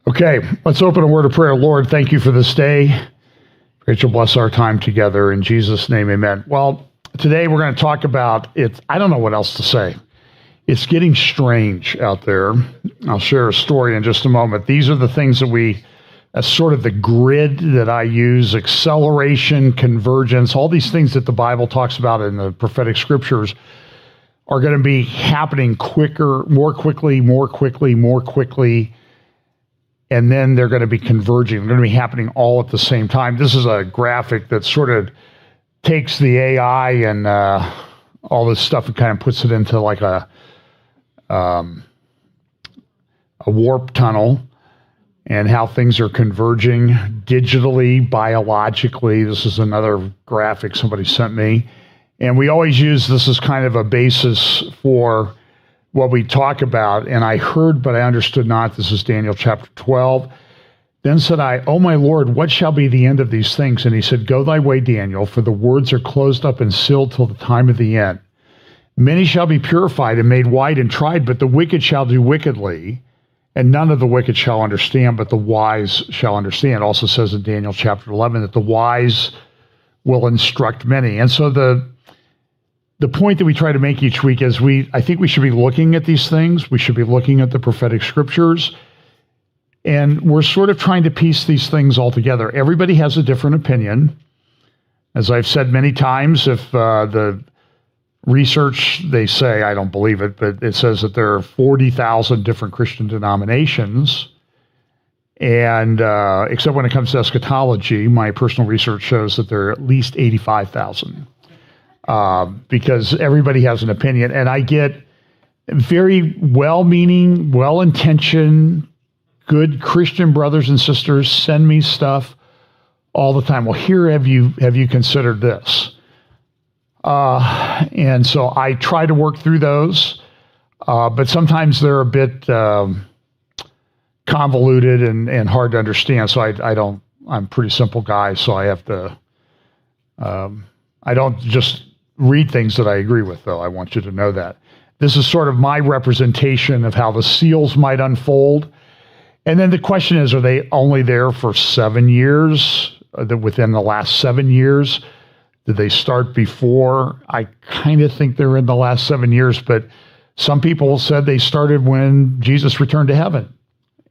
Okay, let's open a word of prayer. Lord, thank you for this day. Rachel, bless our time together. In Jesus' name, amen. Well, today we're going to talk about it. I don't know what else to say. It's getting strange out there. I'll share a story in just a moment. These are the things that as sort of the grid that I use, acceleration, convergence, all these things that the Bible talks about in the prophetic scriptures are going to be happening quicker, more quickly, and then they're going to be converging. They're going to be happening all at the same time. This is a graphic that sort of takes the AI and all this stuff and kind of puts it into like a warp tunnel, and how things are converging digitally, biologically. This is another graphic somebody sent me. And we always use this as kind of a basis for what we talk about. And I heard, but I understood not. This is Daniel chapter 12. Then said I, O my Lord, what shall be the end of these things? And he said, Go thy way, Daniel, for the words are closed up and sealed till the time of the end. Many shall be purified and made white and tried, but the wicked shall do wickedly, and none of the wicked shall understand, but the wise shall understand. It also says in Daniel chapter 11 that the wise will instruct many. And so the point that we try to make each week is I think we should be looking at these things. We should be looking at the prophetic scriptures. And we're sort of trying to piece these things all together. Everybody has a different opinion. As I've said many times, if the research, they say, I don't believe it, but it says that there are 40,000 different Christian denominations. And except when it comes to eschatology, my personal research shows that there are at least 85,000. Because everybody has an opinion. And I get very well-meaning, well-intentioned, good Christian brothers and sisters send me stuff all the time. Well, here, have you considered this? And so I try to work through those, but sometimes they're a bit convoluted and hard to understand. So I'm a pretty simple guy, so I have to, I don't just read things that I agree with, though. I want you to know that. This is sort of my representation of how the seals might unfold. And then the question is, are they only there for 7 years? Within the last 7 years? Did they start before? I kind of think they're in the last 7 years, but some people said they started when Jesus returned to heaven.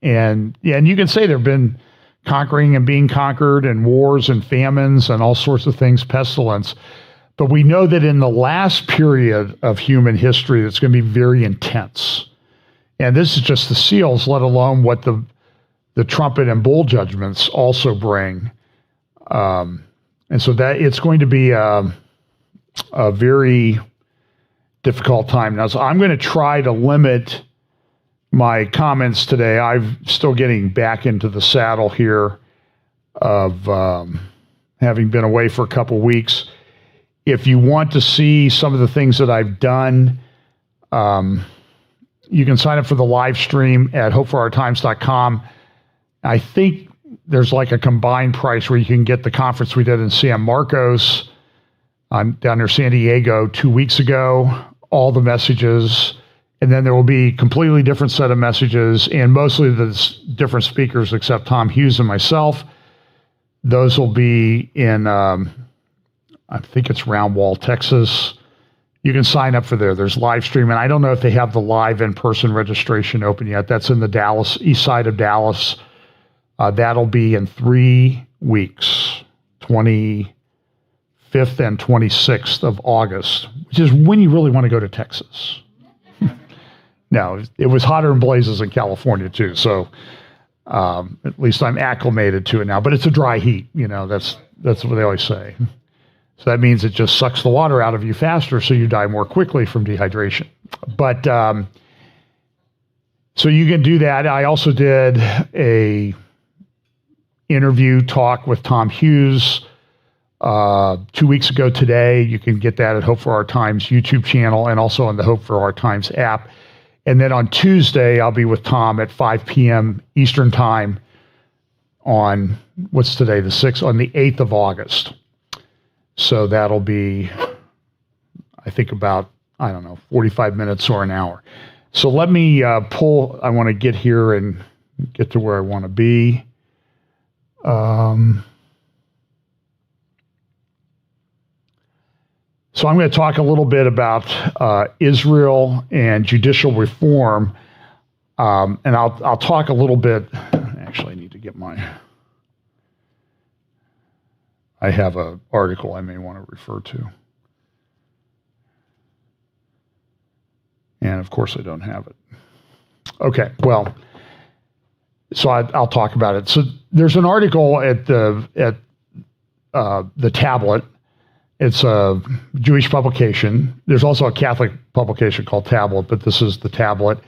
And you can say there have been conquering and being conquered and wars and famines and all sorts of things, pestilence. But we know that in the last period of human history, it's going to be very intense. And this is just the seals, let alone what the trumpet and bowl judgments also bring. And so that it's going to be a very difficult time. Now, so I'm going to try to limit my comments today. I'm still getting back into the saddle here of having been away for a couple weeks. If you want to see some of the things that I've done, you can sign up for the live stream at hopeforourtimes.com. I think there's like a combined price where you can get the conference we did in San Marcos. I'm down near San Diego 2 weeks ago, all the messages, and then there will be a completely different set of messages, and mostly the different speakers except Tom Hughes and myself. Those will be in, I think it's Round Wall, Texas. You can sign up for there. There's live streaming. I don't know if they have the live in-person registration open yet. That's in the Dallas, east side of Dallas. That'll be in 3 weeks, 25th and 26th of August, which is when you really want to go to Texas. Now, it was hotter in blazes in California too, so at least I'm acclimated to it now. But it's a dry heat, that's what they always say. So that means it just sucks the water out of you faster, so you die more quickly from dehydration. But so you can do that. I also did a interview talk with Tom Hughes 2 weeks ago today. You can get that at Hope for Our Times YouTube channel and also on the Hope for Our Times app. And then on Tuesday, I'll be with Tom at 5 p.m. Eastern Time on, what's today, the 6th, on the 8th of August. So that'll be, I think, about, 45 minutes or an hour. So let me I want to get here and get to where I want to be. So I'm going to talk a little bit about Israel and judicial reform, and I'll talk a little bit. Actually, I need to get I have an article I may want to refer to. And of course I don't have it. Okay, well, so I'll talk about it. So there's an article at the Tablet. It's a Jewish publication. There's also a Catholic publication called Tablet, but this is the Tablet.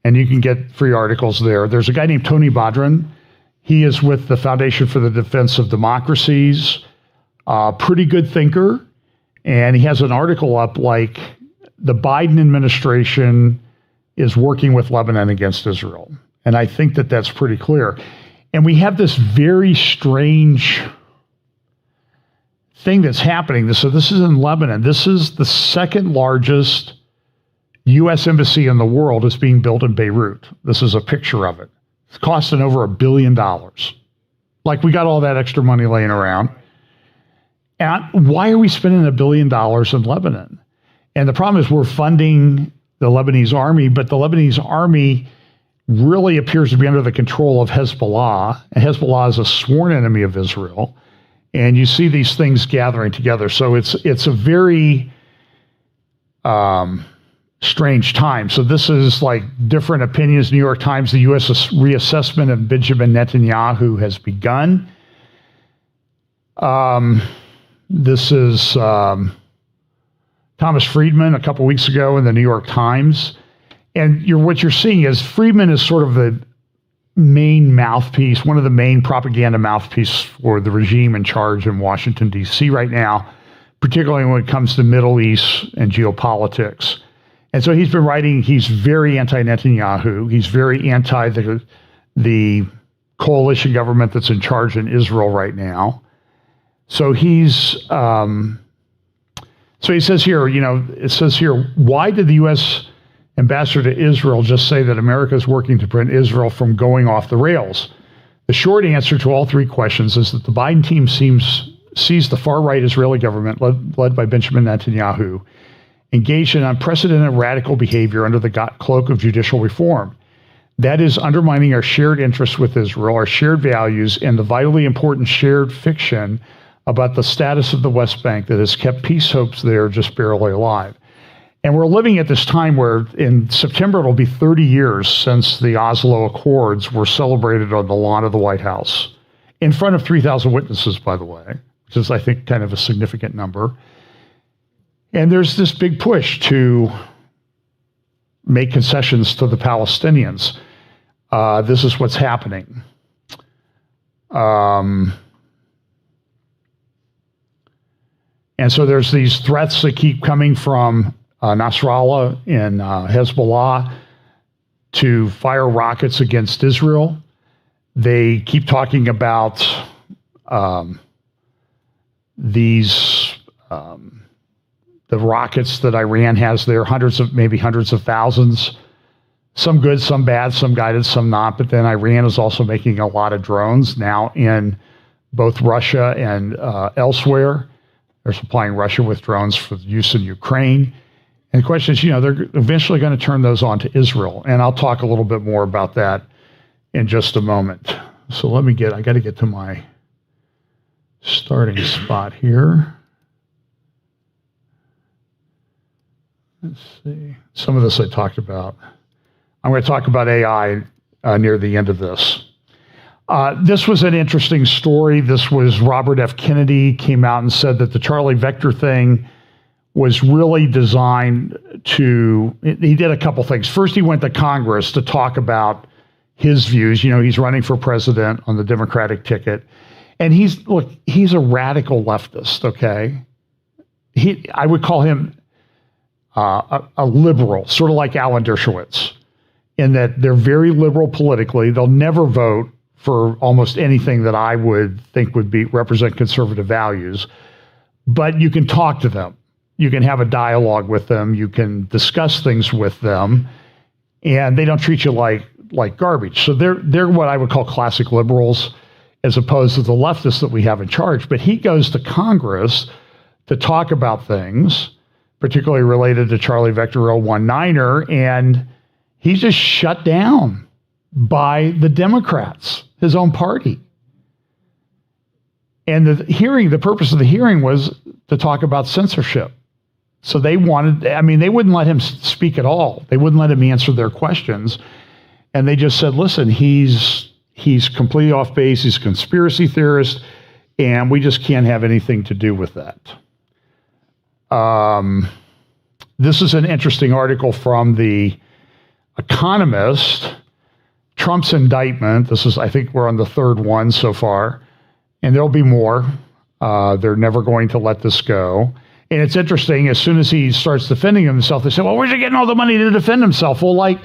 And you can get free articles there. There's a guy named Tony Badran. He is with the Foundation for the Defense of Democracies. Pretty good thinker. And he has an article up like the Biden administration is working with Lebanon against Israel. And I think that that's pretty clear. And we have this very strange thing that's happening. So this is in Lebanon. This is the second largest U.S. embassy in the world is being built in Beirut. This is a picture of it. It's costing over $1 billion. Like we got all that extra money laying around. And why are we spending $1 billion in Lebanon? And the problem is we're funding the Lebanese army, but the Lebanese army really appears to be under the control of Hezbollah. And Hezbollah is a sworn enemy of Israel. And you see these things gathering together. So it's a very strange time. So this is like different opinions. New York Times, the U.S. reassessment of Benjamin Netanyahu has begun. This is Thomas Friedman a couple weeks ago in the New York Times. And what you're seeing is Friedman is sort of the main mouthpiece, one of the main propaganda mouthpieces for the regime in charge in Washington, D.C. right now, particularly when it comes to Middle East and geopolitics. And so he's been writing, he's very anti-Netanyahu. He's very anti the coalition government that's in charge in Israel right now. So he says here, it says here, why did the U.S. ambassador to Israel just say that America is working to prevent Israel from going off the rails? The short answer to all three questions is that the Biden team sees the far-right Israeli government, led by Benjamin Netanyahu, engaged in unprecedented radical behavior under the cloak of judicial reform. That is undermining our shared interests with Israel, our shared values, and the vitally important shared fiction about the status of the West Bank that has kept peace hopes there just barely alive. And we're living at this time where in September, it'll be 30 years since the Oslo Accords were celebrated on the lawn of the White House, in front of 3,000 witnesses, by the way, which is, I think, kind of a significant number. And there's this big push to make concessions to the Palestinians. This is what's happening. And so there's these threats that keep coming from Nasrallah and Hezbollah to fire rockets against Israel. They keep talking about the rockets that Iran has there, maybe hundreds of thousands, some good, some bad, some guided, some not. But then Iran is also making a lot of drones now in both Russia and elsewhere. They're supplying Russia with drones for use in Ukraine. And the question is, they're eventually going to turn those on to Israel. And I'll talk a little bit more about that in just a moment. So I got to get to my starting spot here. Let's see. Some of this I talked about. I'm going to talk about AI near the end of this. This was an interesting story. This was Robert F. Kennedy came out and said that the Charlie Vector thing was really designed to, he did a couple things. First, he went to Congress to talk about his views. He's running for president on the Democratic ticket. And he's a radical leftist, okay? I would call him a liberal, sort of like Alan Dershowitz, in that they're very liberal politically. They'll never vote for almost anything that I would think would represent conservative values. But you can talk to them. You can have a dialogue with them. You can discuss things with them. And they don't treat you like like garbage. So they're what I would call classic liberals, as opposed to the leftists that we have in charge. But he goes to Congress to talk about things, particularly related to Charlie Vector 019er, and he's just shut down by the Democrats, his own party. And the purpose of the hearing was to talk about censorship. So they wouldn't let him speak at all. They wouldn't let him answer their questions. And they just said, listen, he's completely off base. He's a conspiracy theorist, and we just can't have anything to do with that. This is an interesting article from The Economist. Trump's indictment. I think we're on the third one so far, and there'll be more. They're never going to let this go. And it's interesting, as soon as he starts defending himself, they say, well, where's he getting all the money to defend himself? Well,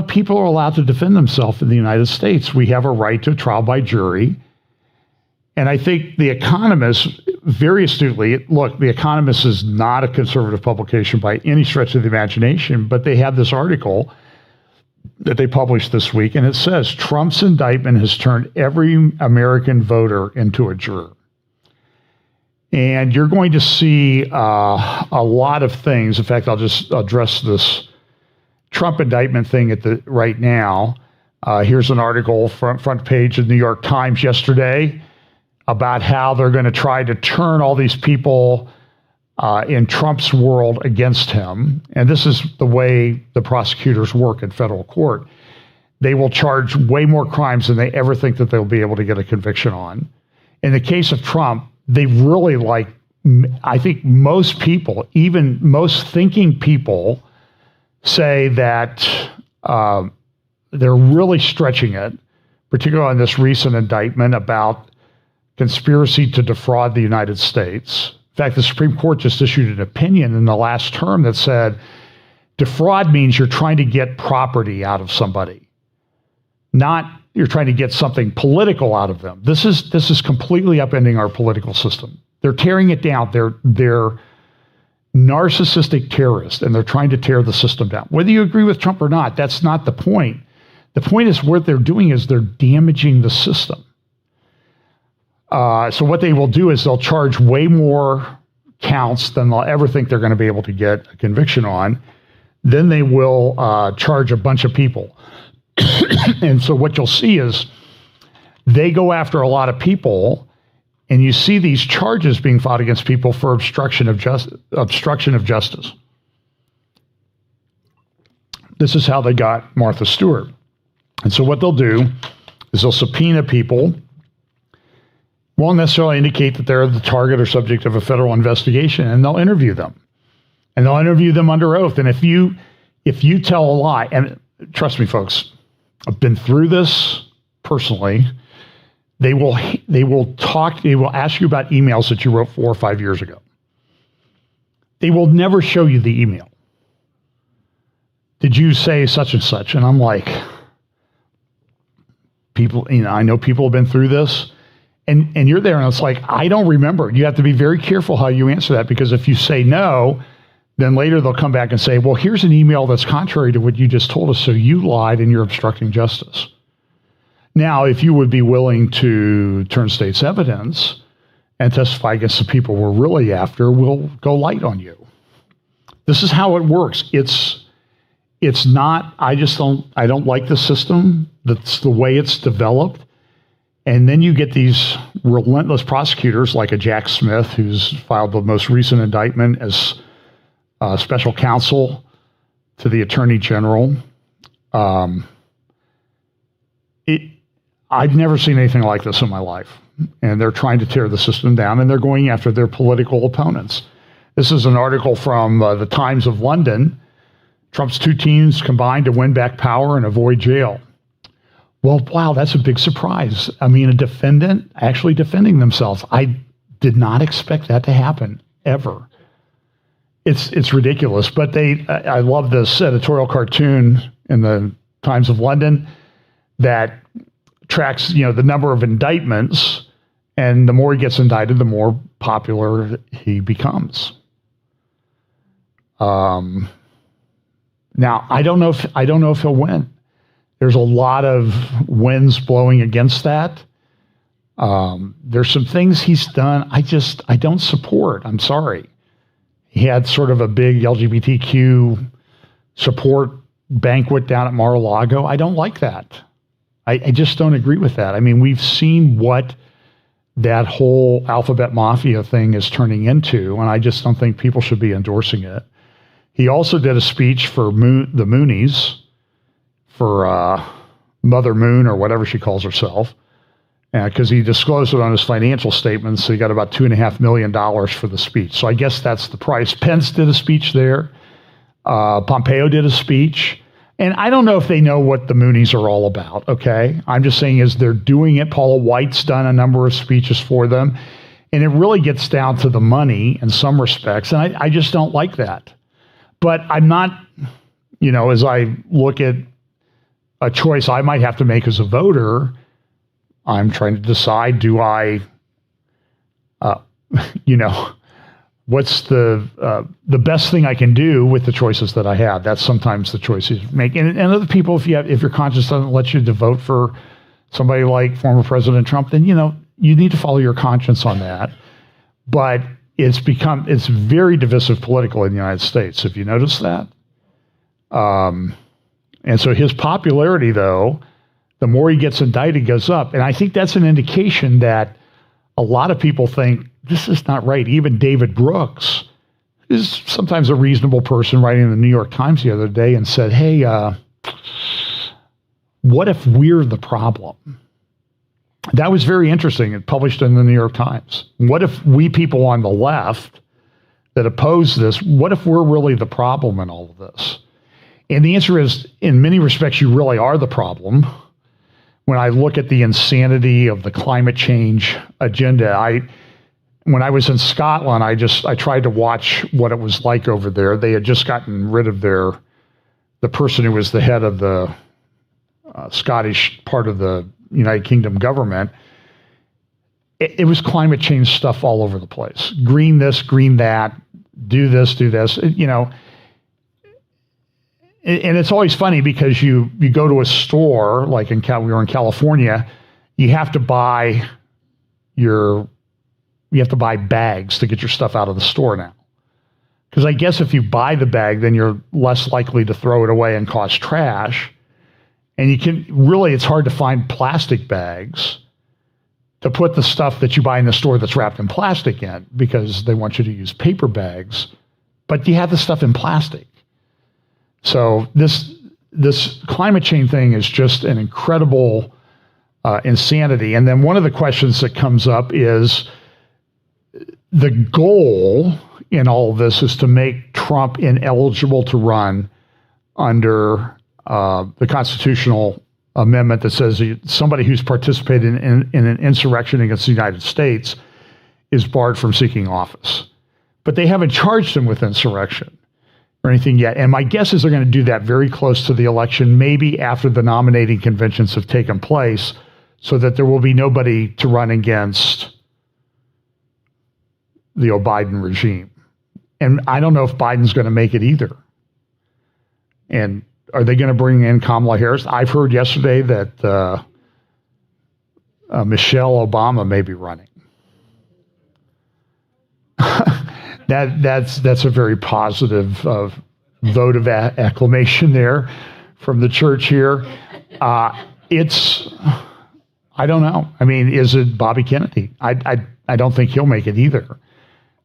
people are allowed to defend themselves in the United States. We have a right to a trial by jury. And I think The Economist, very astutely, The Economist is not a conservative publication by any stretch of the imagination, but they have this article that they published this week, and it says, Trump's indictment has turned every American voter into a juror. And you're going to see a lot of things. In fact, I'll just address this Trump indictment thing right now. Here's an article, front page of the New York Times yesterday, about how they're going to try to turn all these people in Trump's world against him. And this is the way the prosecutors work in federal court. They will charge way more crimes than they ever think that they'll be able to get a conviction on. In the case of Trump, they really I think most people, even most thinking people, say that they're really stretching it, particularly on this recent indictment about conspiracy to defraud the United States. In fact, the Supreme Court just issued an opinion in the last term that said defraud means you're trying to get property out of somebody, not you're trying to get something political out of them. This is completely upending our political system. They're tearing it down. They're narcissistic terrorists, and they're trying to tear the system down. Whether you agree with Trump or not, that's not the point. The point is what they're doing is they're damaging the system. So what they will do is they'll charge way more counts than they'll ever think they're going to be able to get a conviction on. Then they will charge a bunch of people. And so what you'll see is they go after a lot of people, and you see these charges being filed against people for obstruction of justice. This is how they got Martha Stewart. And so what they'll do is they'll subpoena people, won't necessarily indicate that they're the target or subject of a federal investigation, and they'll interview them. And they'll interview them under oath. And if you tell a lie, and trust me, folks, I've been through this personally. They will ask you about emails that you wrote 4 or 5 years ago. They will never show you the email. Did you say such and such? And I'm like, people, I know people have been through this, and you're there, and it's like, I don't remember. You have to be very careful how you answer that, because if you say no, then later they'll come back and say, well, here's an email that's contrary to what you just told us, so you lied and you're obstructing justice. Now, if you would be willing to turn state's evidence and testify against the people we're really after, we'll go light on you. This is how it works. It's not, I don't like the system. That's the way it's developed. And then you get these relentless prosecutors like a Jack Smith, who's filed the most recent indictment as special counsel to the Attorney General. I've never seen anything like this in my life. And they're trying to tear the system down, and they're going after their political opponents. This is an article from the Times of London. Trump's two teams combined to win back power and avoid jail. Well, wow, that's a big surprise. I mean, a defendant actually defending themselves. I did not expect that to happen, ever. It's ridiculous. But I love this editorial cartoon in the Times of London that tracks, the number of indictments, and the more he gets indicted, the more popular he becomes. Now, I don't know if he'll win. There's a lot of winds blowing against that. There's some things he's done I don't support. I'm sorry. He had sort of a big LGBTQ support banquet down at Mar-a-Lago. I don't like that. I just don't agree with that. I mean, we've seen what that whole alphabet mafia thing is turning into, and I just don't think people should be endorsing it. He also did a speech for the Moonies, for Mother Moon or whatever she calls herself, because he disclosed it on his financial statements. So he got about $2.5 million for the speech. So I guess that's the price. Pence did a speech there. Pompeo did a speech. And I don't know if they know what the Moonies are all about, okay? I'm just saying is they're doing it. Paula White's done a number of speeches for them. And it really gets down to the money in some respects. And I just don't like that. But I'm not, as I look at a choice I might have to make as a voter, I'm trying to decide, do I, what's the best thing I can do with the choices that I have? That's sometimes the choices you make. And other people, if your conscience doesn't let you to vote for somebody like former President Trump, then, you need to follow your conscience on that. But it's very divisive political in the United States. Have you noticed that? And so his popularity, though, the more he gets indicted, goes up. And I think that's an indication that a lot of people think this is not right. Even David Brooks is sometimes a reasonable person, writing in the New York Times the other day and said, hey, what if we're the problem? That was very interesting. It published in the New York Times. What if we people on the left that oppose this, what if we're really the problem in all of this? And the answer is, in many respects, you really are the problem. When I look at the insanity of the climate change agenda, when I was in Scotland, I tried to watch what it was like over there. They had just gotten rid of the person who was the head of the Scottish part of the United Kingdom government. It was climate change stuff all over the place. Green this, green that, do this, do this. And it's always funny because you go to a store, like we were in California, you have to buy bags to get your stuff out of the store now. Because I guess if you buy the bag, then you're less likely to throw it away and cause trash. And it's hard to find plastic bags to put the stuff that you buy in the store that's wrapped in plastic in, because they want you to use paper bags, but you have the stuff in plastic. So this climate change thing is just an incredible insanity. And then one of the questions that comes up is the goal in all of this is to make Trump ineligible to run under the constitutional amendment that says somebody who's participated in an insurrection against the United States is barred from seeking office. But they haven't charged him with insurrection or anything yet. And my guess is they're going to do that very close to the election, maybe after the nominating conventions have taken place, so that there will be nobody to run against the Biden regime. And I don't know if Biden's going to make it either. And are they going to bring in Kamala Harris? I've heard yesterday that Michelle Obama may be running. That's a very positive vote of acclamation there from the church here. I don't know. I mean, is it Bobby Kennedy? I don't think he'll make it either.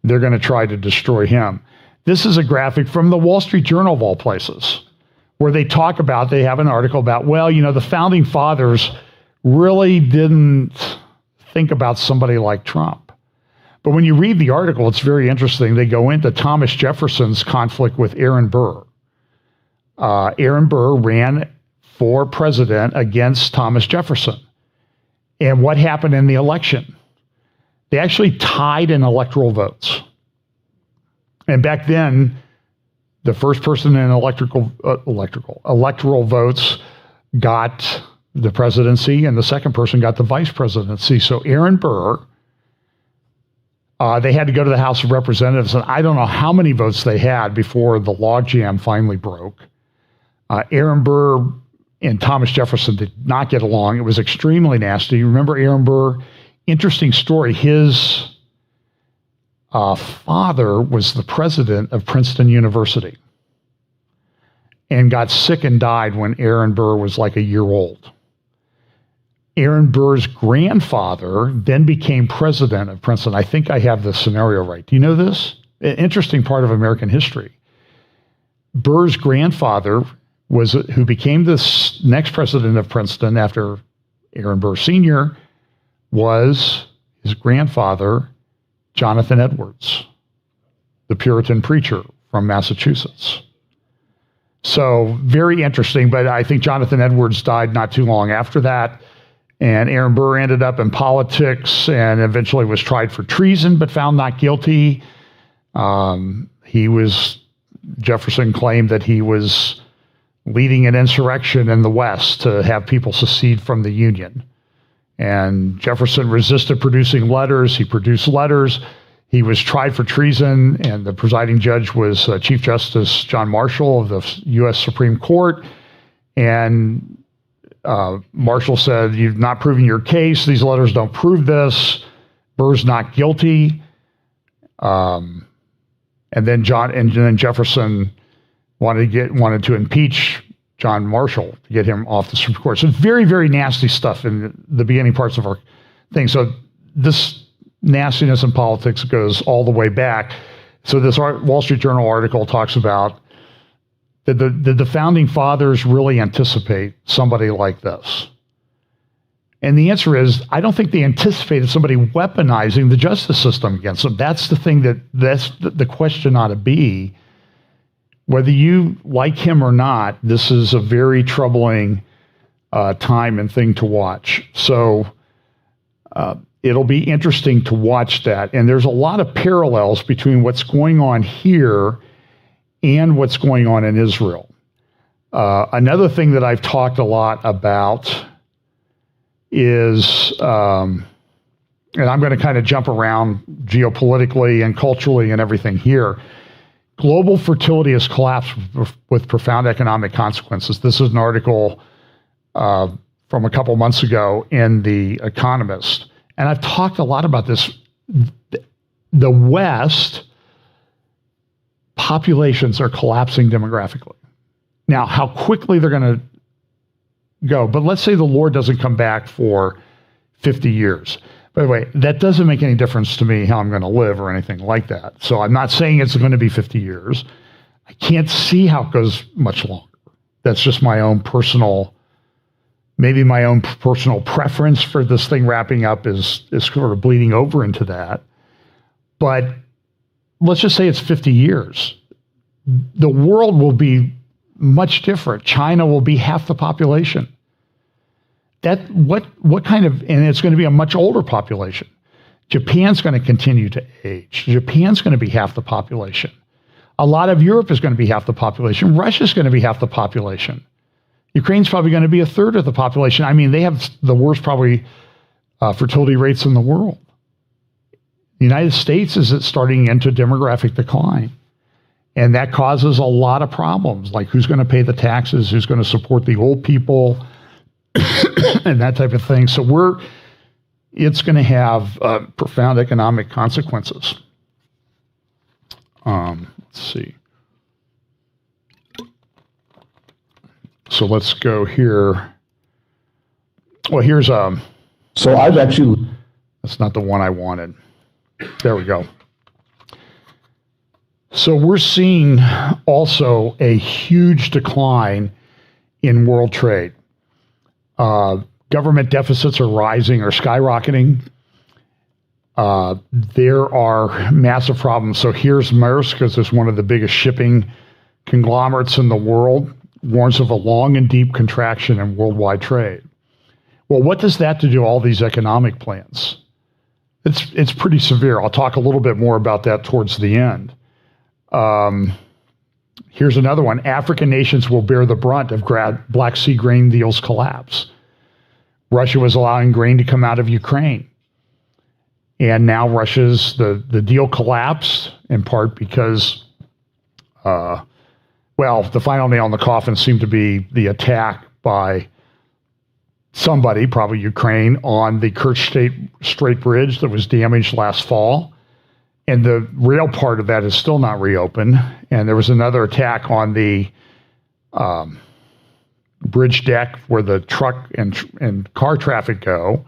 They're going to try to destroy him. This is a graphic from the Wall Street Journal of all places, where they have an article about, the founding fathers really didn't think about somebody like Trump. But when you read the article, it's very interesting. They go into Thomas Jefferson's conflict with Aaron Burr. Aaron Burr ran for president against Thomas Jefferson. And what happened in the election? They actually tied in electoral votes. And back then, the first person in electoral votes got the presidency, and the second person got the vice presidency. So Aaron Burr, they had to go to the House of Representatives, and I don't know how many votes they had before the logjam finally broke. Aaron Burr and Thomas Jefferson did not get along. It was extremely nasty. You remember Aaron Burr? Interesting story. His father was the president of Princeton University and got sick and died when Aaron Burr was like a year old. Aaron Burr's grandfather then became president of Princeton. I think I have the scenario right. Do you know this? An interesting part of American history. Burr's grandfather who became the next president of Princeton after Aaron Burr Sr., was his grandfather, Jonathan Edwards, the Puritan preacher from Massachusetts. So very interesting, but I think Jonathan Edwards died not too long after that, and Aaron Burr ended up in politics and eventually was tried for treason, but found not guilty. Jefferson claimed that he was leading an insurrection in the West to have people secede from the Union. And Jefferson resisted producing letters. He produced letters. He was tried for treason, and the presiding judge was Chief Justice John Marshall of the U.S. Supreme Court. And Marshall said, "You've not proven your case. These letters don't prove this. Burr's not guilty." And then Jefferson wanted to impeach John Marshall to get him off the Supreme Court. So very, very nasty stuff in the beginning parts of our thing. So this nastiness in politics goes all the way back. So this Wall Street Journal article talks about, did the founding fathers really anticipate somebody like this? And the answer is, I don't think they anticipated somebody weaponizing the justice system against them. That's the thing that's the question ought to be. Whether you like him or not, this is a very troubling time and thing to watch. So it'll be interesting to watch that. And there's a lot of parallels between what's going on here and what's going on in Israel. Another thing that I've talked a lot about is, and I'm going to kind of jump around geopolitically and culturally and everything here, global fertility has collapsed with profound economic consequences. This is an article from a couple months ago in The Economist. And I've talked a lot about this. The West populations are collapsing demographically. Now, how quickly they're going to go, but let's say the Lord doesn't come back for 50 years. By the way, that doesn't make any difference to me how I'm going to live or anything like that. So I'm not saying it's going to be 50 years. I can't see how it goes much longer. That's just my own personal, maybe my own personal preference for this thing wrapping up is sort of bleeding over into that. But let's just say it's 50 years. The world will be much different. China will be half the population. What kind of, and it's going to be a much older population. Japan's going to continue to age. Japan's going to be half the population. A lot of Europe is going to be half the population. Russia's going to be half the population. Ukraine's probably going to be a third of the population. I mean, they have the worst probably fertility rates in the world. The United States is starting into demographic decline. And that causes a lot of problems, like who's going to pay the taxes, who's going to support the old people, and that type of thing. So it's going to have profound economic consequences. Let's see. So let's go here. Well, here's So I've actually. That's not the one I wanted. There we go. So we're seeing also a huge decline in world trade. Government deficits are rising or skyrocketing. There are massive problems. So here's Maersk, because it's one of the biggest shipping conglomerates in the world, warns of a long and deep contraction in worldwide trade. Well, what does that have to do with all these economic plans? It's pretty severe. I'll talk a little bit more about that towards the end. Here's another one. African nations will bear the brunt of Black Sea grain deals collapse. Russia was allowing grain to come out of Ukraine. And now the deal collapsed in part because, the final nail in the coffin seemed to be the attack by somebody, probably Ukraine, on the Kerch Strait Bridge that was damaged last fall. And the rail part of that is still not reopened. And there was another attack on the bridge deck where the truck and car traffic go.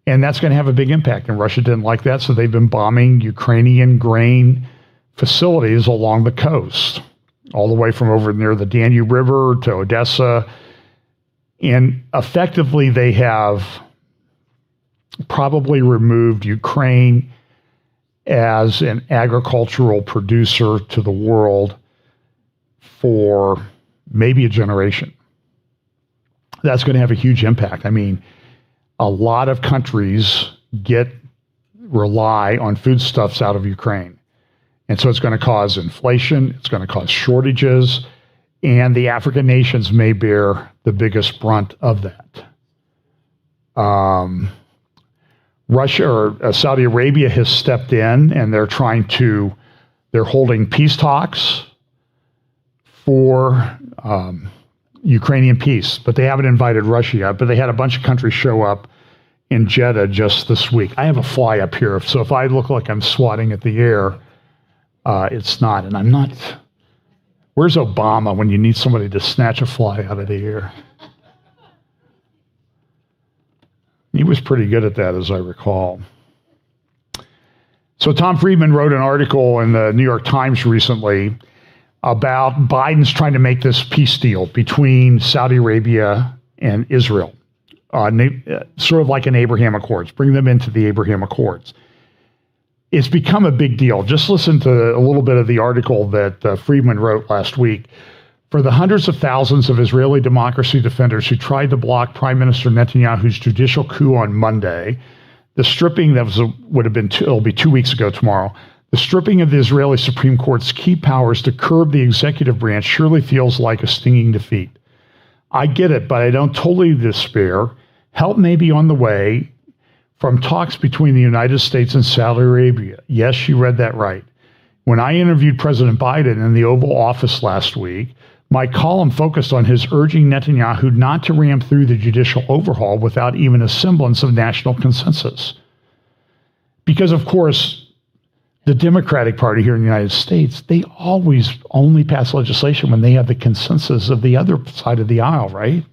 And that's going to have a big impact. And Russia didn't like that, so they've been bombing Ukrainian grain facilities along the coast, all the way from over near the Danube River to Odessa. And effectively, they have probably removed Ukraine as an agricultural producer to the world for maybe a generation. That's going to have a huge impact. I mean, a lot of countries rely on foodstuffs out of Ukraine. And so it's going to cause inflation, it's going to cause shortages, and the African nations may bear the biggest brunt of that. Russia or Saudi Arabia has stepped in, and they're holding peace talks for Ukrainian peace, but they haven't invited Russia yet. But they had a bunch of countries show up in Jeddah just this week. I have a fly up here, so if I look like I'm swatting at the air, it's not. And I'm not. Where's Obama when you need somebody to snatch a fly out of the air? He was pretty good at that, as I recall. So Tom Friedman wrote an article in the New York Times recently about Biden's trying to make this peace deal between Saudi Arabia and Israel, sort of like an Abraham Accords, bring them into the Abraham Accords. It's become a big deal. Just listen to a little bit of the article that Friedman wrote last week. For the hundreds of thousands of Israeli democracy defenders who tried to block Prime Minister Netanyahu's judicial coup on Monday, the stripping it'll be 2 weeks ago tomorrow, the stripping of the Israeli Supreme Court's key powers to curb the executive branch surely feels like a stinging defeat. I get it, but I don't totally despair. Help may be on the way from talks between the United States and Saudi Arabia. Yes, you read that right. When I interviewed President Biden in the Oval Office last week, my column focused on his urging Netanyahu not to ram through the judicial overhaul without even a semblance of national consensus. Because, of course, the Democratic Party here in the United States, they always only pass legislation when they have the consensus of the other side of the aisle, right?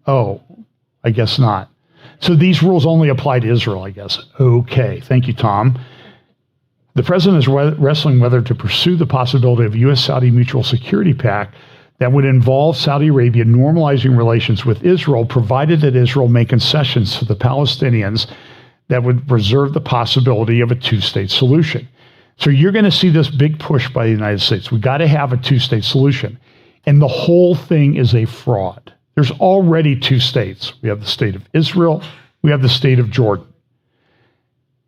Oh, I guess not. So these rules only apply to Israel, I guess. Okay, thank you, Tom. The president is wrestling whether to pursue the possibility of a U.S.-Saudi mutual security pact that would involve Saudi Arabia normalizing relations with Israel, provided that Israel make concessions to the Palestinians that would preserve the possibility of a two-state solution. So you're going to see this big push by the United States. We got to have a two-state solution. And the whole thing is a fraud. There's already two states. We have the state of Israel. We have the state of Jordan.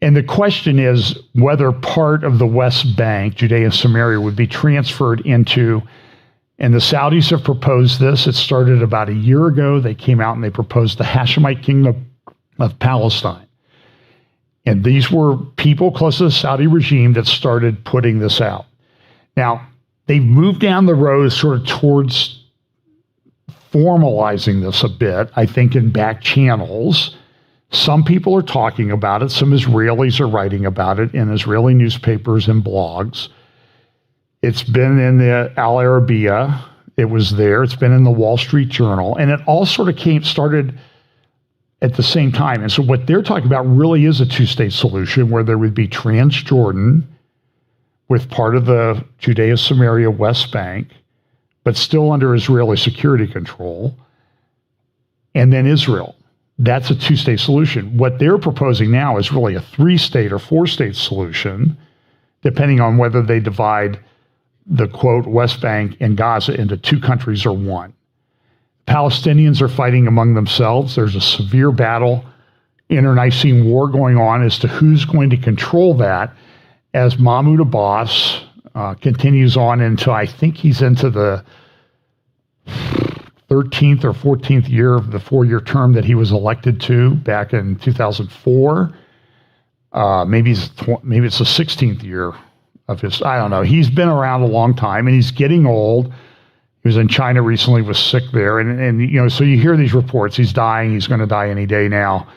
And the question is whether part of the West Bank, Judea and Samaria, would be transferred into, and the Saudis have proposed this. It started about a year ago. They came out and they proposed the Hashemite Kingdom of Palestine. And these were people close to the Saudi regime that started putting this out. Now, they've moved down the road sort of towards formalizing this a bit, I think, in back channels. Some people are talking about it. Some Israelis are writing about it in Israeli newspapers and blogs. It's been in the Al Arabiya. It was there. It's been in the Wall Street Journal. And it all sort of started at the same time. And so what they're talking about really is a two-state solution where there would be Transjordan with part of the Judea-Samaria West Bank, but still under Israeli security control, and then Israel. That's a two-state solution. What they're proposing now is really a three-state or four-state solution, depending on whether they divide the, quote, West Bank and Gaza into two countries or one. Palestinians are fighting among themselves. There's a severe battle, internecine war going on as to who's going to control that as Mahmoud Abbas continues on into, I think he's into the 13th or 14th year of the four-year term that he was elected to back in 2004. Maybe it's the 16th year of his, I don't know. He's been around a long time and he's getting old. He was in China recently, was sick there. And so you hear these reports. He's dying. He's going to die any day now.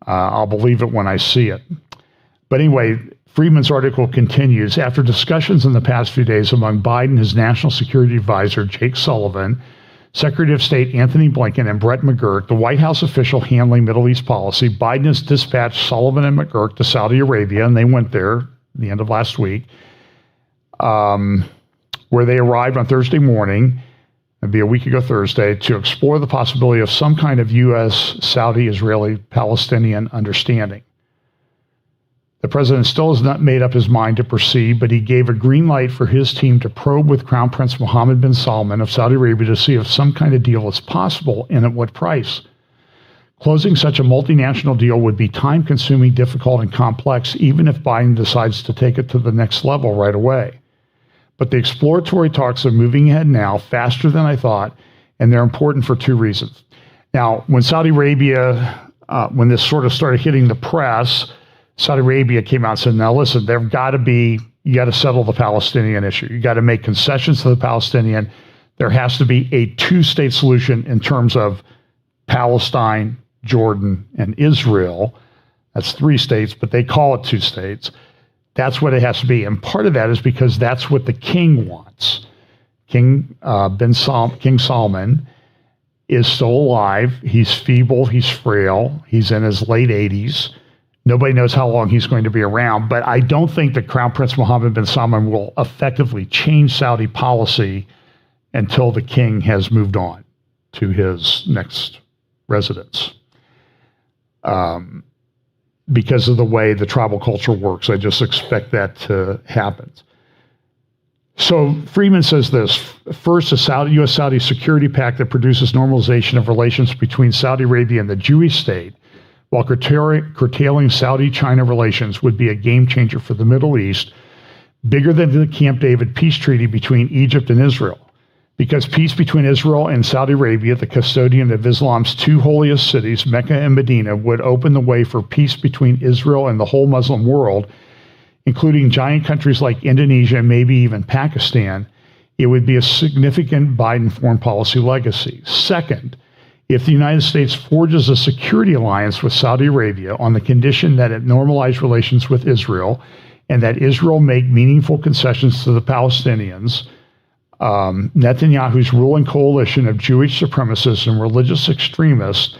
I'll believe it when I see it. But anyway, Friedman's article continues. After discussions in the past few days among Biden, his national security advisor, Jake Sullivan, Secretary of State Anthony Blinken, and Brett McGurk, the White House official handling Middle East policy, Biden has dispatched Sullivan and McGurk to Saudi Arabia, and they went there at the end of last week, where they arrived on Thursday morning, it'd be a week ago Thursday, to explore the possibility of some kind of U.S., Saudi, Israeli, Palestinian understanding. The president still has not made up his mind to proceed, but he gave a green light for his team to probe with Crown Prince Mohammed bin Salman of Saudi Arabia to see if some kind of deal is possible and at what price. Closing such a multinational deal would be time-consuming, difficult, and complex, even if Biden decides to take it to the next level right away. But the exploratory talks are moving ahead now, faster than I thought, and they're important for two reasons. Now, when Saudi Arabia, when this sort of started hitting the press, Saudi Arabia came out and said, now listen, you got to settle the Palestinian issue. You got to make concessions to the Palestinian. There has to be a two-state solution in terms of Palestine, Jordan, and Israel. That's 3 states, but they call it 2 states. That's what it has to be. And part of that is because that's what the king wants. King Salman is still alive. He's feeble. He's frail. He's in his late 80s. Nobody knows how long he's going to be around, but I don't think that Crown Prince Mohammed bin Salman will effectively change Saudi policy until the king has moved on to his next residence. Because of the way the tribal culture works, I just expect that to happen. So Friedman says this: first, a U.S.-Saudi security pact that produces normalization of relations between Saudi Arabia and the Jewish state, while curtailing Saudi-China relations, would be a game changer for the Middle East, bigger than the Camp David peace treaty between Egypt and Israel. Because peace between Israel and Saudi Arabia, the custodian of Islam's 2 holiest cities, Mecca and Medina, would open the way for peace between Israel and the whole Muslim world, including giant countries like Indonesia and maybe even Pakistan. It would be a significant Biden foreign policy legacy. Second, if the United States forges a security alliance with Saudi Arabia on the condition that it normalize relations with Israel and that Israel make meaningful concessions to the Palestinians, Netanyahu's ruling coalition of Jewish supremacists and religious extremists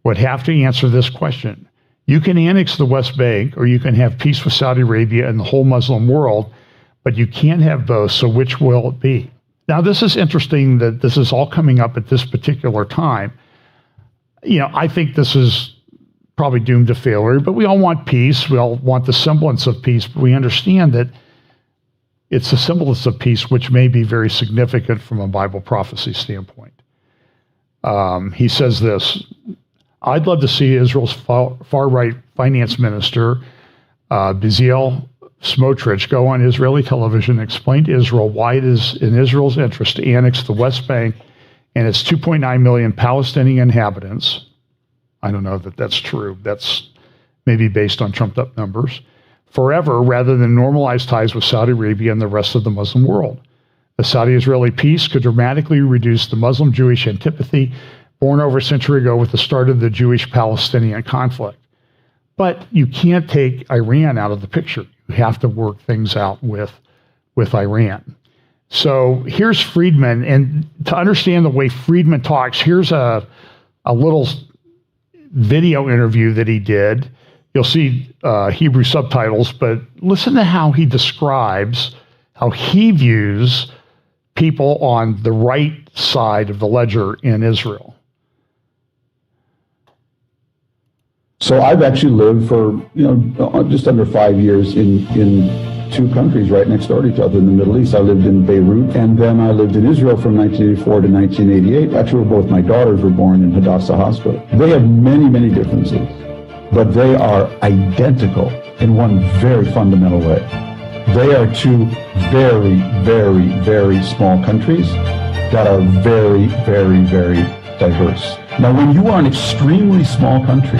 would have to answer this question. You can annex the West Bank, or you can have peace with Saudi Arabia and the whole Muslim world, but you can't have both, so which will it be? Now, this is interesting that this is all coming up at this particular time. I think this is probably doomed to failure, but we all want peace. We all want the semblance of peace, but we understand that it's the semblance of peace which may be very significant from a Bible prophecy standpoint. He says this: I'd love to see Israel's far-right finance minister, Bezalel Smotrich, go on Israeli television and explain to Israel why it is in Israel's interest to annex the West Bank and its 2.9 million Palestinian inhabitants. I don't know that that's true. That's maybe based on trumped up numbers. Forever, rather than normalize ties with Saudi Arabia and the rest of the Muslim world. The Saudi-Israeli peace could dramatically reduce the Muslim-Jewish antipathy born over a century ago with the start of the Jewish-Palestinian conflict. But you can't take Iran out of the picture. You have to work things out with Iran. So here's Friedman, and to understand the way Friedman talks, here's a little video interview that he did. You'll see Hebrew subtitles, but listen to how he describes how he views people on the right side of the ledger in Israel. So I've actually lived for just under 5 years in 2 countries right next door to each other in the Middle East. I lived in Beirut, and then I lived in Israel from 1984 to 1988. Actually, both my daughters were born in Hadassah Hospital. They have many, many differences, but they are identical in one very fundamental way. They are 2 very, very, very small countries that are very, very, very diverse. Now, when you are an extremely small country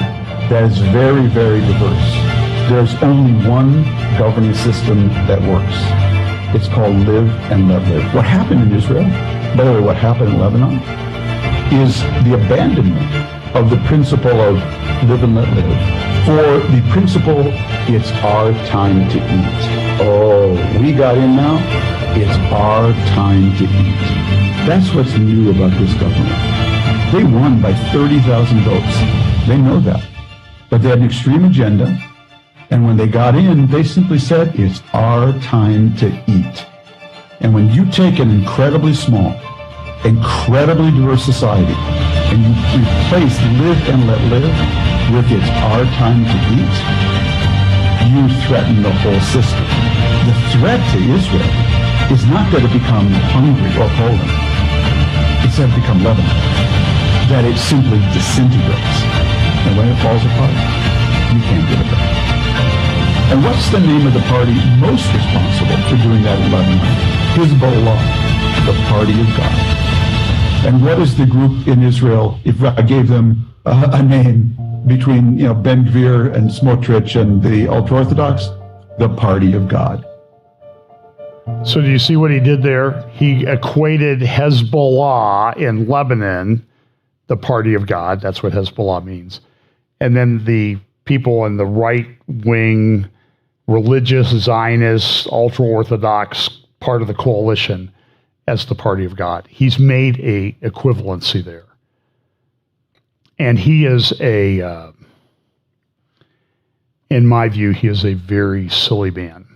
that is very, very diverse, there's only one governing system that works, It's called Live and Let Live. What happened in Israel, by the way, what happened in Lebanon, is the abandonment of the principle of live and let live for the principle, it's our time to eat. Oh, we got in now. It's our time to eat. That's what's new about this government. They won by 30,000 votes. They know that. But they had an extreme agenda. And when they got in, they simply said, it's our time to eat. And when you take an incredibly small, incredibly diverse society, and you replace live and let live with it's our time to eat, you threaten the whole system. The threat to Israel is not that it become Hungary or Poland. It's that it become Lebanon. That it simply disintegrates. And when it falls apart, you can't get it back. And what's the name of the party most responsible for doing that in Lebanon? Hezbollah, the party of God. And what is the group in Israel, if I gave them a name between Ben Gvir and Smotrich and the ultra-Orthodox? The party of God. So do you see what he did there? He equated Hezbollah in Lebanon, the party of God. That's what Hezbollah means. And then the people in the right-wing, religious, Zionist, ultra-Orthodox part of the coalition as the party of God. He's made a equivalency there. And he is in my view, he is a very silly man.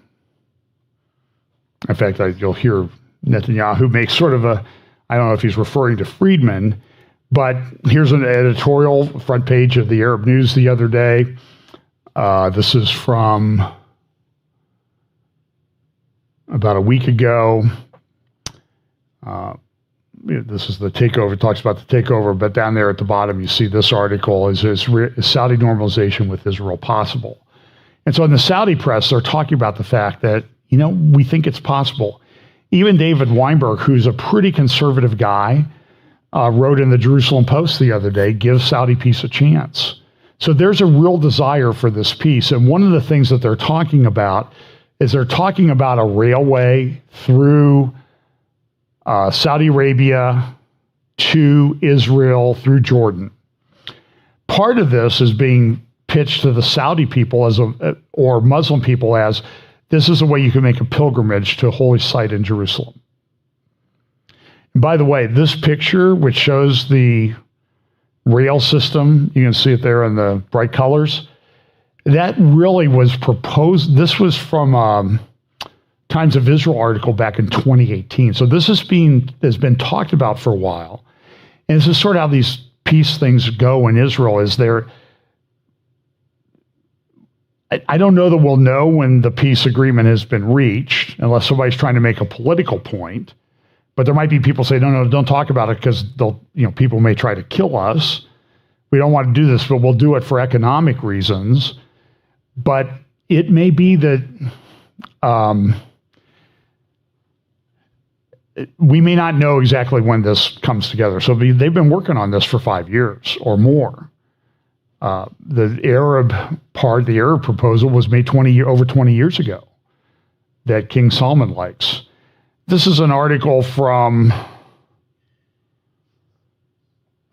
In fact, you'll hear Netanyahu make sort of I don't know if he's referring to Friedman, but here's an editorial front page of the Arab News the other day. This is from about a week ago. This is the takeover. It talks about the takeover, but down there at the bottom, you see this article, is Saudi normalization with Israel possible? And so in the Saudi press, they're talking about the fact that, we think it's possible. Even David Weinberg, who's a pretty conservative guy, wrote in the Jerusalem Post the other day, give Saudi peace a chance. So there's a real desire for this peace. And one of the things that they're talking about is they're talking about a railway through Saudi Arabia to Israel through Jordan. Part of this is being pitched to the Saudi people or Muslim people as this is a way you can make a pilgrimage to a holy site in Jerusalem. And by the way, this picture, which shows the rail system, you can see it there in the bright colors, that really was proposed. This was from Times of Israel article back in 2018. So this has been talked about for a while. And this is sort of how these peace things go in Israel. I don't know that we'll know when the peace agreement has been reached, unless somebody's trying to make a political point. But there might be people say, no, don't talk about it because people may try to kill us. We don't want to do this, but we'll do it for economic reasons. But it may be that we may not know exactly when this comes together. So they've been working on this for 5 years or more. The Arab proposal was made over 20 years ago that King Salman likes. This is an article from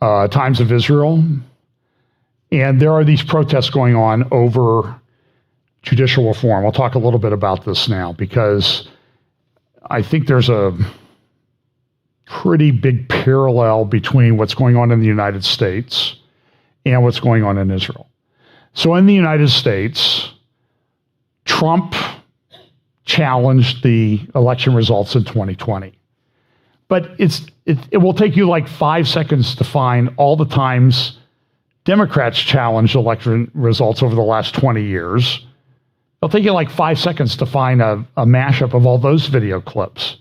Times of Israel. And there are these protests going on over judicial reform. I'll talk a little bit about this now because I think there's a pretty big parallel between what's going on in the United States and what's going on in Israel. So in the United States, Trump challenged the election results in 2020. But it will take you like 5 seconds to find all the times Democrats challenged election results over the last 20 years. It'll take you like 5 seconds to find a mashup of all those video clips.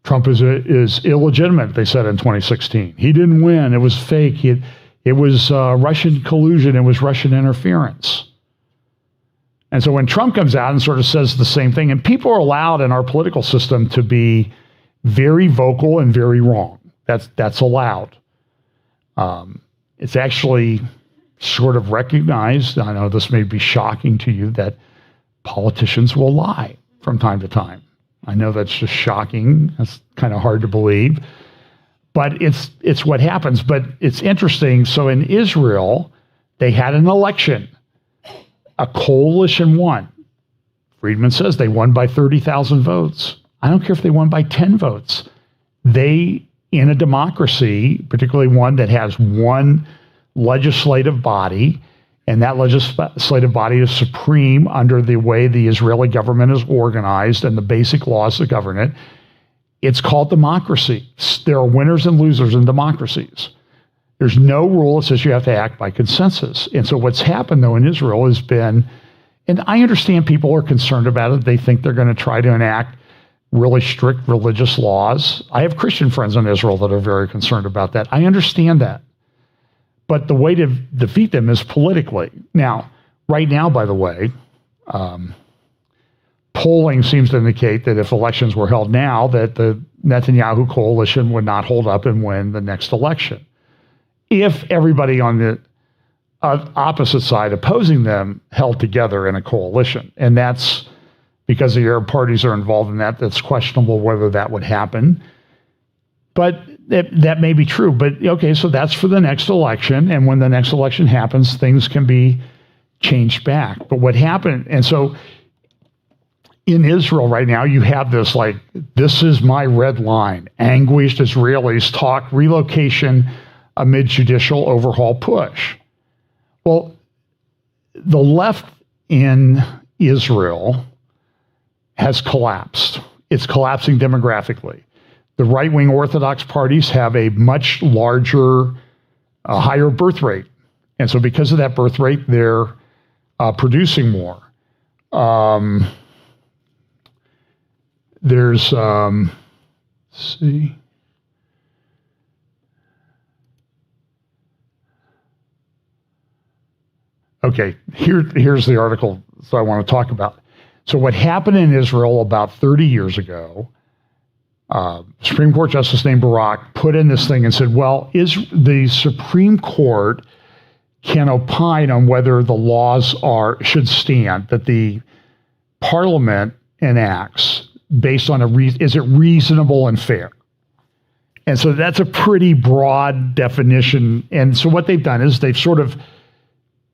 Trump is illegitimate, they said in 2016. He didn't win. It was fake. It was Russian collusion. It was Russian interference. And so when Trump comes out and sort of says the same thing, and people are allowed in our political system to be very vocal and very wrong. That's allowed. It's actually sort of recognized, I know this may be shocking to you, that politicians will lie from time to time. I know that's just shocking. That's kind of hard to believe. But it's what happens. But it's interesting. So in Israel, they had an election. A coalition won. Friedman says they won by 30,000 votes. I don't care if they won by 10 votes. They, in a democracy, particularly one that has one legislative body, and that legislative body is supreme under the way the Israeli government is organized and the basic laws that govern it, it's called democracy. There are winners and losers in democracies. There's no rule that says you have to act by consensus. And so what's happened, though, in Israel has been, and I understand people are concerned about it. They think they're going to try to enact really strict religious laws. I have Christian friends in Israel that are very concerned about that. I understand that. But the way to defeat them is politically. Now, right now, by the way, polling seems to indicate that if elections were held now, that the Netanyahu coalition would not hold up and win the next election. If everybody on the opposite side opposing them held together in a coalition. And that's because the Arab parties are involved in that. That's questionable whether that would happen. But that may be true. But okay, so that's for the next election. And when the next election happens, things can be changed back. But what happened, and so in Israel right now, you have this like, this is my red line. Anguished Israelis talk relocation amid judicial overhaul push. Well, the left in Israel has collapsed. It's collapsing demographically. The right-wing Orthodox parties have a much larger, higher birth rate. And so because of that birth rate, they're producing more. Let's see. Okay, here's the article that I want to talk about. So what happened in Israel about 30 years ago, Supreme Court Justice named Barak put in this thing and said, well, the Supreme Court can opine on whether the laws should stand, that the parliament enacts based on is it reasonable and fair? And so that's a pretty broad definition. And so what they've done is they've sort of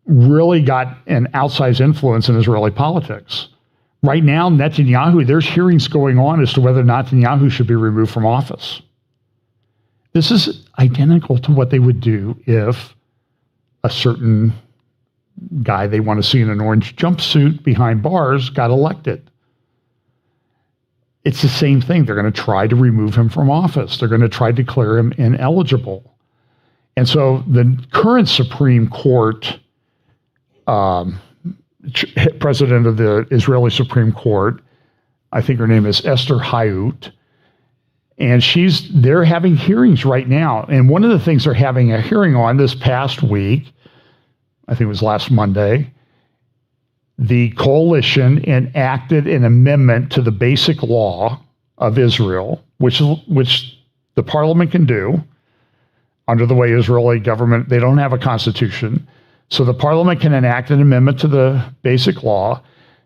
really got an outsized influence in Israeli politics. Right now, Netanyahu, there's hearings going on as to whether Netanyahu should be removed from office. This is identical to what they would do if a certain guy they want to see in an orange jumpsuit behind bars got elected. It's the same thing. They're going to try to remove him from office. They're going to try to declare him ineligible. And so the current Supreme Court president of the Israeli Supreme Court, I think her name is Esther Hayut, and they're having hearings right now. And one of the things they're having a hearing on this past week, I think it was last Monday, the coalition enacted an amendment to the basic law of Israel, which the parliament can do under the way Israeli government, they don't have a constitution. So the parliament can enact an amendment to the basic law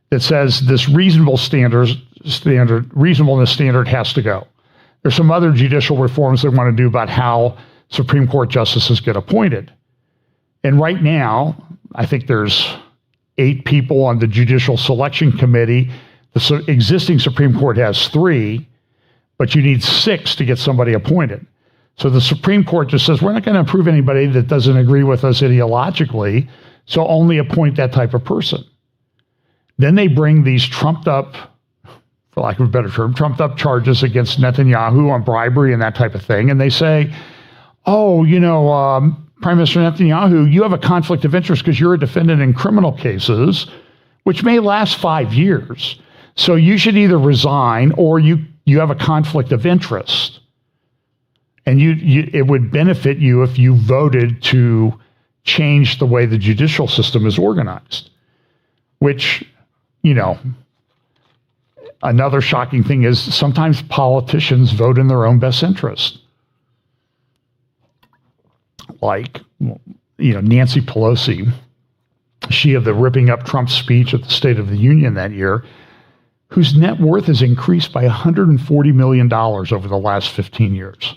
that says this reasonableness standard has to go. There's some other judicial reforms they want to do about how Supreme Court justices get appointed. And right now, I think there's 8 people on the Judicial Selection Committee. The existing Supreme Court has 3, but you need 6 to get somebody appointed. So the Supreme Court just says, we're not going to approve anybody that doesn't agree with us ideologically, so only appoint that type of person. Then they bring these trumped up, for lack of a better term, trumped up charges against Netanyahu on bribery and that type of thing. And they say, oh, Prime Minister Netanyahu, you have a conflict of interest because you're a defendant in criminal cases, which may last 5 years. So you should either resign or you have a conflict of interest. And it would benefit you if you voted to change the way the judicial system is organized, which, another shocking thing is sometimes politicians vote in their own best interest. Like, Nancy Pelosi, she of the ripping up Trump speech at the State of the Union that year, whose net worth has increased by $140 million over the last 15 years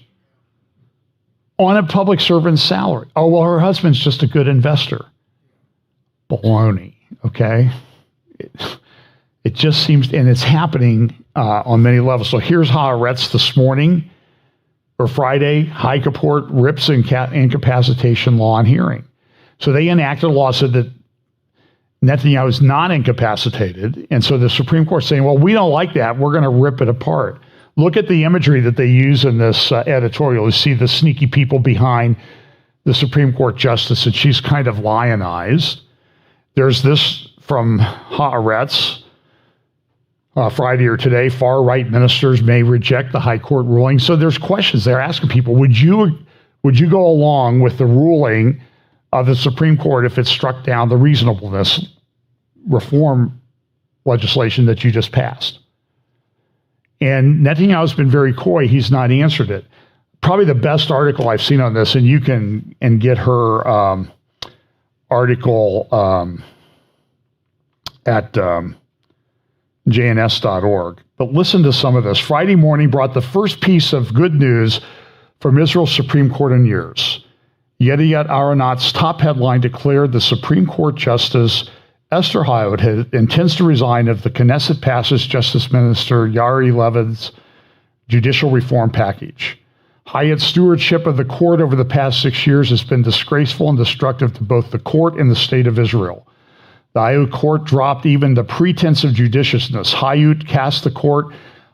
on a public servant's salary. Oh, well, her husband's just a good investor. Baloney, okay? It just seems, and it's happening on many levels. So here's Haaretz this morning, or Friday, High Court rips incapacitation law on hearing. So they enacted a law said that Netanyahu is not incapacitated. And so the Supreme Court is saying, well, we don't like that. We're going to rip it apart. Look at the imagery that they use in this editorial. You see the sneaky people behind the Supreme Court justice, and she's kind of lionized. There's this from Haaretz, Friday or today, far-right ministers may reject the High Court ruling. So there's questions. They're asking people, would you go along with the ruling of the Supreme Court if it struck down the reasonableness reform legislation that you just passed? And Netanyahu's been very coy. He's not answered it. Probably the best article I've seen on this, and you can get her article at jns.org. But listen to some of this. Friday morning brought the first piece of good news from Israel's Supreme Court in years. Yediot Aharonot's top headline declared the Supreme Court Justice Esther Hayut intends to resign if the Knesset passes Justice Minister Yair Levin's judicial reform package. Hayut's stewardship of the court over the past 6 years has been disgraceful and destructive to both the court and the state of Israel. The Hayut court dropped even the pretense of judiciousness. Hayut cast the court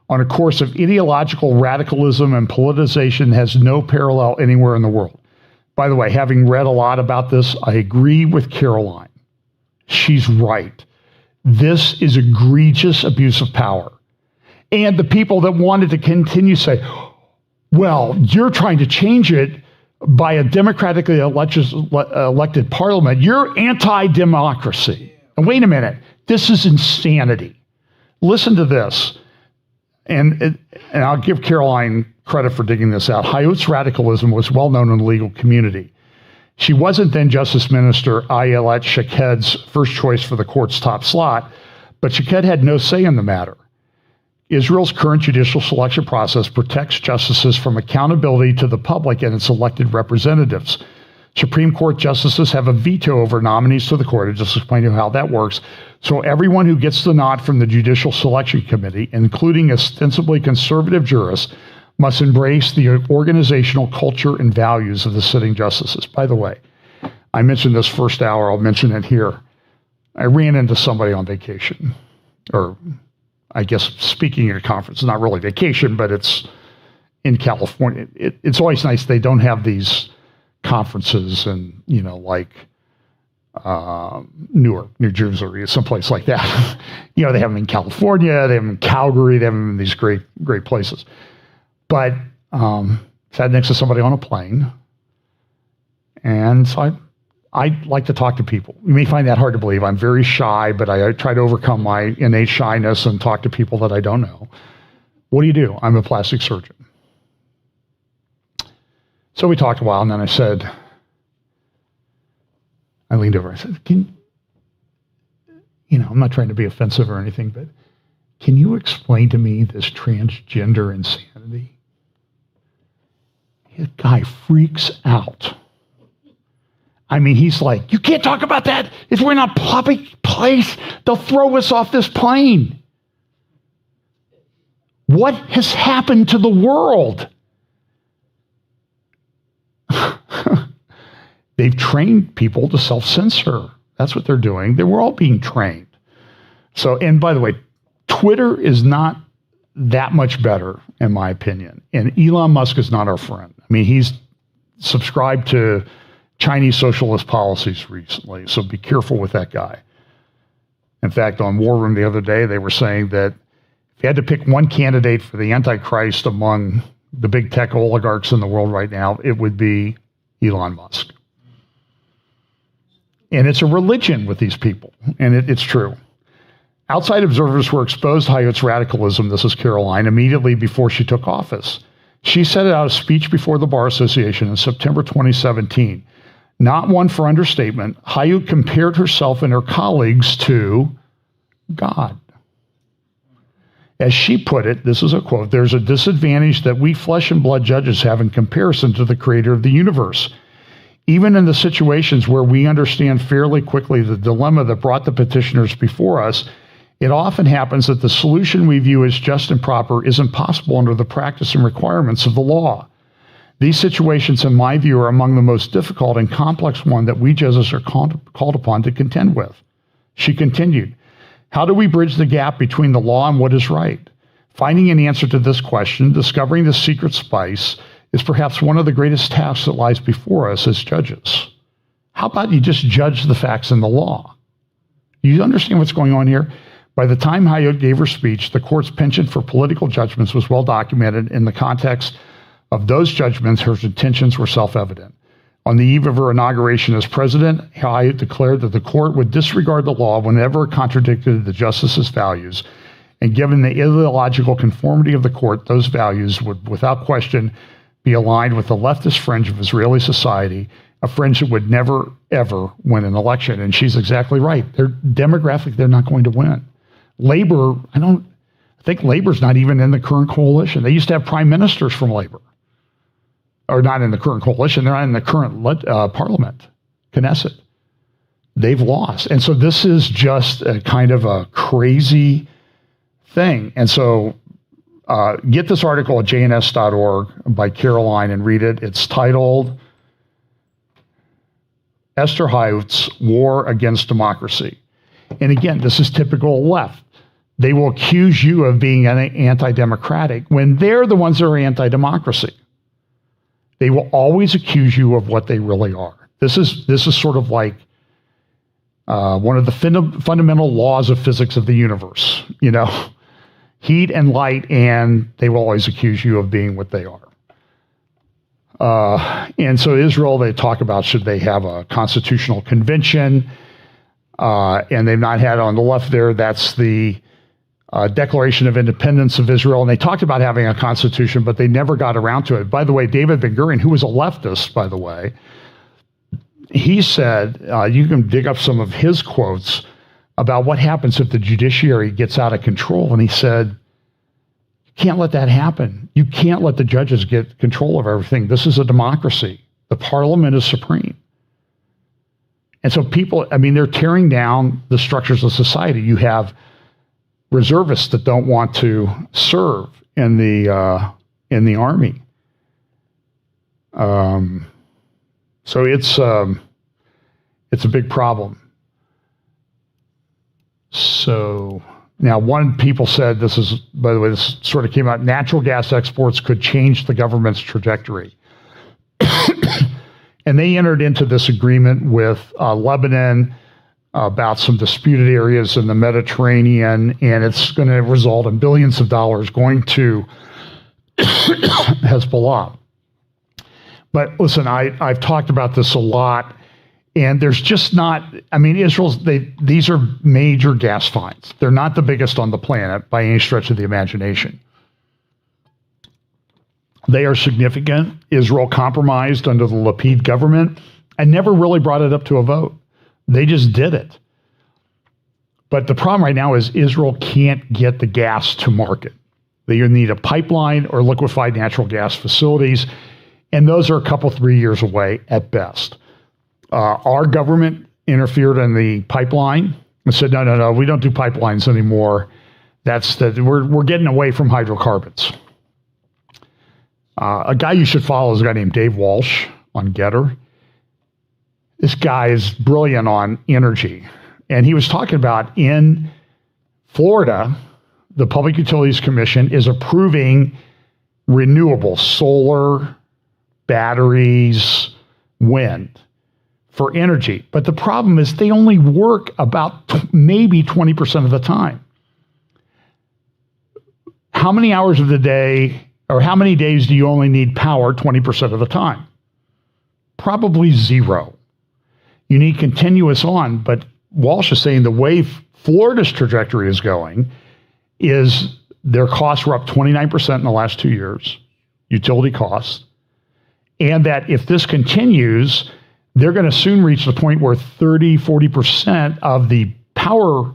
on a course of ideological radicalism and politicization has no parallel anywhere in the world. By the way, having read a lot about this, I agree with Caroline. She's right. This is egregious abuse of power. And the people that wanted to continue say, well, you're trying to change it by a democratically elected parliament. You're anti-democracy. And wait a minute, this is insanity. Listen to this. And I'll give Caroline credit for digging this out. Hayut's radicalism was well known in the legal community. She wasn't then Justice Minister Ayelet Shaked's first choice for the court's top slot, but Shaked had no say in the matter. Israel's current judicial selection process protects justices from accountability to the public and its elected representatives. Supreme Court justices have a veto over nominees to the court. I'll just explain to you how that works. So everyone who gets the nod from the Judicial Selection Committee, including ostensibly conservative jurists, must embrace the organizational culture and values of the sitting justices. By the way, I mentioned this first hour. I'll mention it here. I ran into somebody on vacation, or I guess speaking at a conference. It's not really vacation, but it's in California. It's always nice they don't have these conferences and, like Newark, New Jersey, someplace like that. They have them in California, they have them in Calgary, they have them in these great places. But sat next to somebody on a plane, and so I like to talk to people. You may find that hard to believe. I'm very shy, but I try to overcome my innate shyness and talk to people that I don't know. What do? I'm a plastic surgeon. So we talked a while, and then I leaned over. I said, I'm not trying to be offensive or anything, but can you explain to me this transgender insanity? The guy freaks out. I mean, he's like, you can't talk about that. We're in a public place. They'll throw us off this plane. What has happened to the world? They've trained people to self-censor. That's what they're doing. We're all being trained. So, and by the way, Twitter is not that much better, in my opinion. And Elon Musk is not our friend. I mean, he's subscribed to Chinese socialist policies recently, so be careful with that guy. In fact, on War Room the other day, they were saying that if you had to pick one candidate for the Antichrist among the big tech oligarchs in the world right now, it would be Elon Musk. And it's a religion with these people, and it's true. Outside observers were exposed to Hayut's radicalism, this is Caroline, immediately before she took office. She set out a speech before the Bar Association in September 2017. Not one for understatement, Hayut compared herself and her colleagues to God. As she put it, this is a quote, "There's a disadvantage that we flesh and blood judges have in comparison to the creator of the universe. Even in the situations where we understand fairly quickly the dilemma that brought the petitioners before us, it often happens that the solution we view as just and proper isn't possible under the practice and requirements of the law. These situations, in my view, are among the most difficult and complex ones that we judges are called upon to contend with." She continued, "How do we bridge the gap between the law and what is right? Finding an answer to this question, discovering the secret spice, is perhaps one of the greatest tasks that lies before us as judges. How about you just judge the facts in the law?" You understand what's going on here? By the time Hayut gave her speech, the court's penchant for political judgments was well documented. In the context of those judgments, her intentions were self-evident. On the eve of her inauguration as president, Hayut declared that the court would disregard the law whenever it contradicted the justice's values, and given the illogical conformity of the court, those values would, without question, be aligned with the leftist fringe of Israeli society, a fringe that would never, ever win an election. And she's exactly right. They're demographic, they're not going to win. Labor, I think Labor's not even in the current coalition. They used to have prime ministers from Labor. Or not in the current coalition, they're not in the current parliament, Knesset. They've lost. And so this is just a kind of a crazy thing. And so get this article at jns.org by Caroline and read it. It's titled Esther Hayut's War Against Democracy. And again, this is typical left. They will accuse you of being anti-democratic when they're the ones that are anti-democracy. They will always accuse you of what they really are. This is sort of like one of the fundamental laws of physics of the universe. You know, heat and light, and they will always accuse you of being what they are. And so Israel, they talk about should they have a constitutional convention, and they've not had on the left there. That's the Declaration of Independence of Israel, and they talked about having a constitution, but they never got around to it. By the way, David Ben-Gurion, who was a leftist, by the way, he said, you can dig up some of his quotes about what happens if the judiciary gets out of control, and he said, you can't let that happen. You can't let the judges get control of everything. This is a democracy. The parliament is supreme. And so people, I mean, they're tearing down the structures of society. You have reservists that don't want to serve in the army. So it's a big problem. So now people said, this is, by the way, this sort of came out, natural gas exports could change the government's trajectory. And they entered into this agreement with Lebanon about some disputed areas in the Mediterranean, and it's going to result in billions of dollars going to Hezbollah. But listen, I've talked about this a lot, and there's just not, I mean, these are major gas finds. They're not the biggest on the planet by any stretch of the imagination. They are significant. Israel compromised under the Lapid government and never really brought it up to a vote. They just did it. But the problem right now is Israel can't get the gas to market. They either need a pipeline or liquefied natural gas facilities, and those are a couple, 3 years away at best. Our government interfered in the pipeline and said, no, we don't do pipelines anymore. We're getting away from hydrocarbons. A guy you should follow is a guy named Dave Walsh on Getter. This guy is brilliant on energy. And he was talking about in Florida, the Public Utilities Commission is approving renewable solar, batteries, wind for energy. But the problem is they only work about maybe 20% of the time. How many hours of the day, or how many days do you only need power 20% of the time? Probably zero. You need continuous on, but Walsh is saying the way Florida's trajectory is going is their costs were up 29% in the last 2 years, utility costs, and that if this continues, they're going to soon reach the point where 40% of the power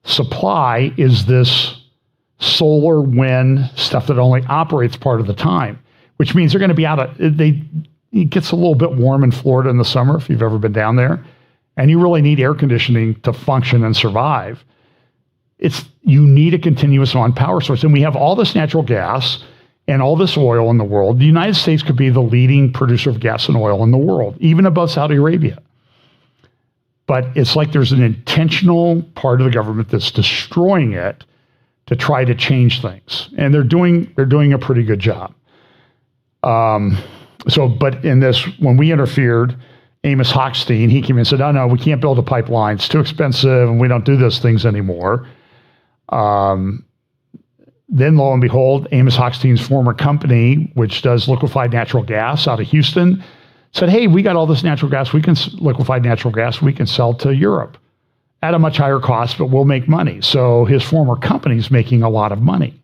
supply is this solar, wind, stuff that only operates part of the time, which means they're going to be it gets a little bit warm in Florida in the summer, if you've ever been down there, and you really need air conditioning to function and survive. You need a continuous on power source. And we have all this natural gas and all this oil in the world. The United States could be the leading producer of gas and oil in the world, even above Saudi Arabia. But it's like there's an intentional part of the government that's destroying it to try to change things. And they're doing a pretty good job. But in this, when we interfered, Amos Hochstein, he came in and said, oh, no, we can't build a pipeline. It's too expensive, and we don't do those things anymore. Then, lo and behold, Amos Hochstein's former company, which does liquefied natural gas out of Houston, said, hey, we got all this natural gas. Liquefied natural gas we can sell to Europe at a much higher cost, but we'll make money. So his former company's making a lot of money.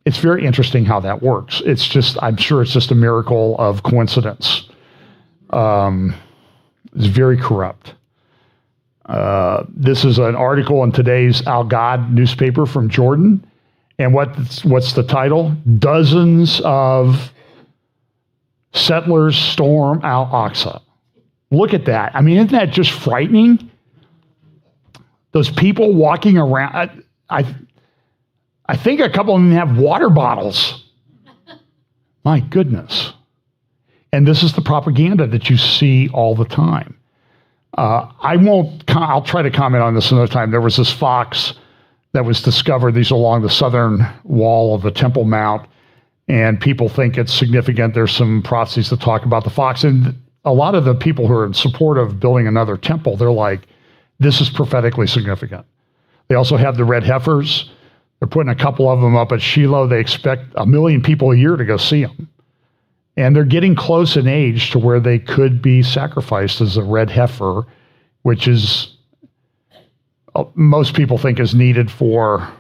It's very interesting how that works. I'm sure it's just a miracle of coincidence. It's very corrupt. This is an article in today's Al Ghad newspaper from Jordan. And what's the title? Dozens of settlers storm Al-Aqsa. Look at that. I mean, isn't that just frightening? Those people walking around. I think a couple of them have water bottles. My goodness. And this is the propaganda that you see all the time. I'll try to comment on this another time. There was this fox that was discovered. These are along the southern wall of the Temple Mount, and people think it's significant. There's some prophecies that talk about the fox. And a lot of the people who are in support of building another temple, they're like, this is prophetically significant. They also have the red heifers. They're putting a couple of them up at Shiloh. They expect 1 million people a year to go see them. And they're getting close in age to where they could be sacrificed as a red heifer, which is, most people think is needed for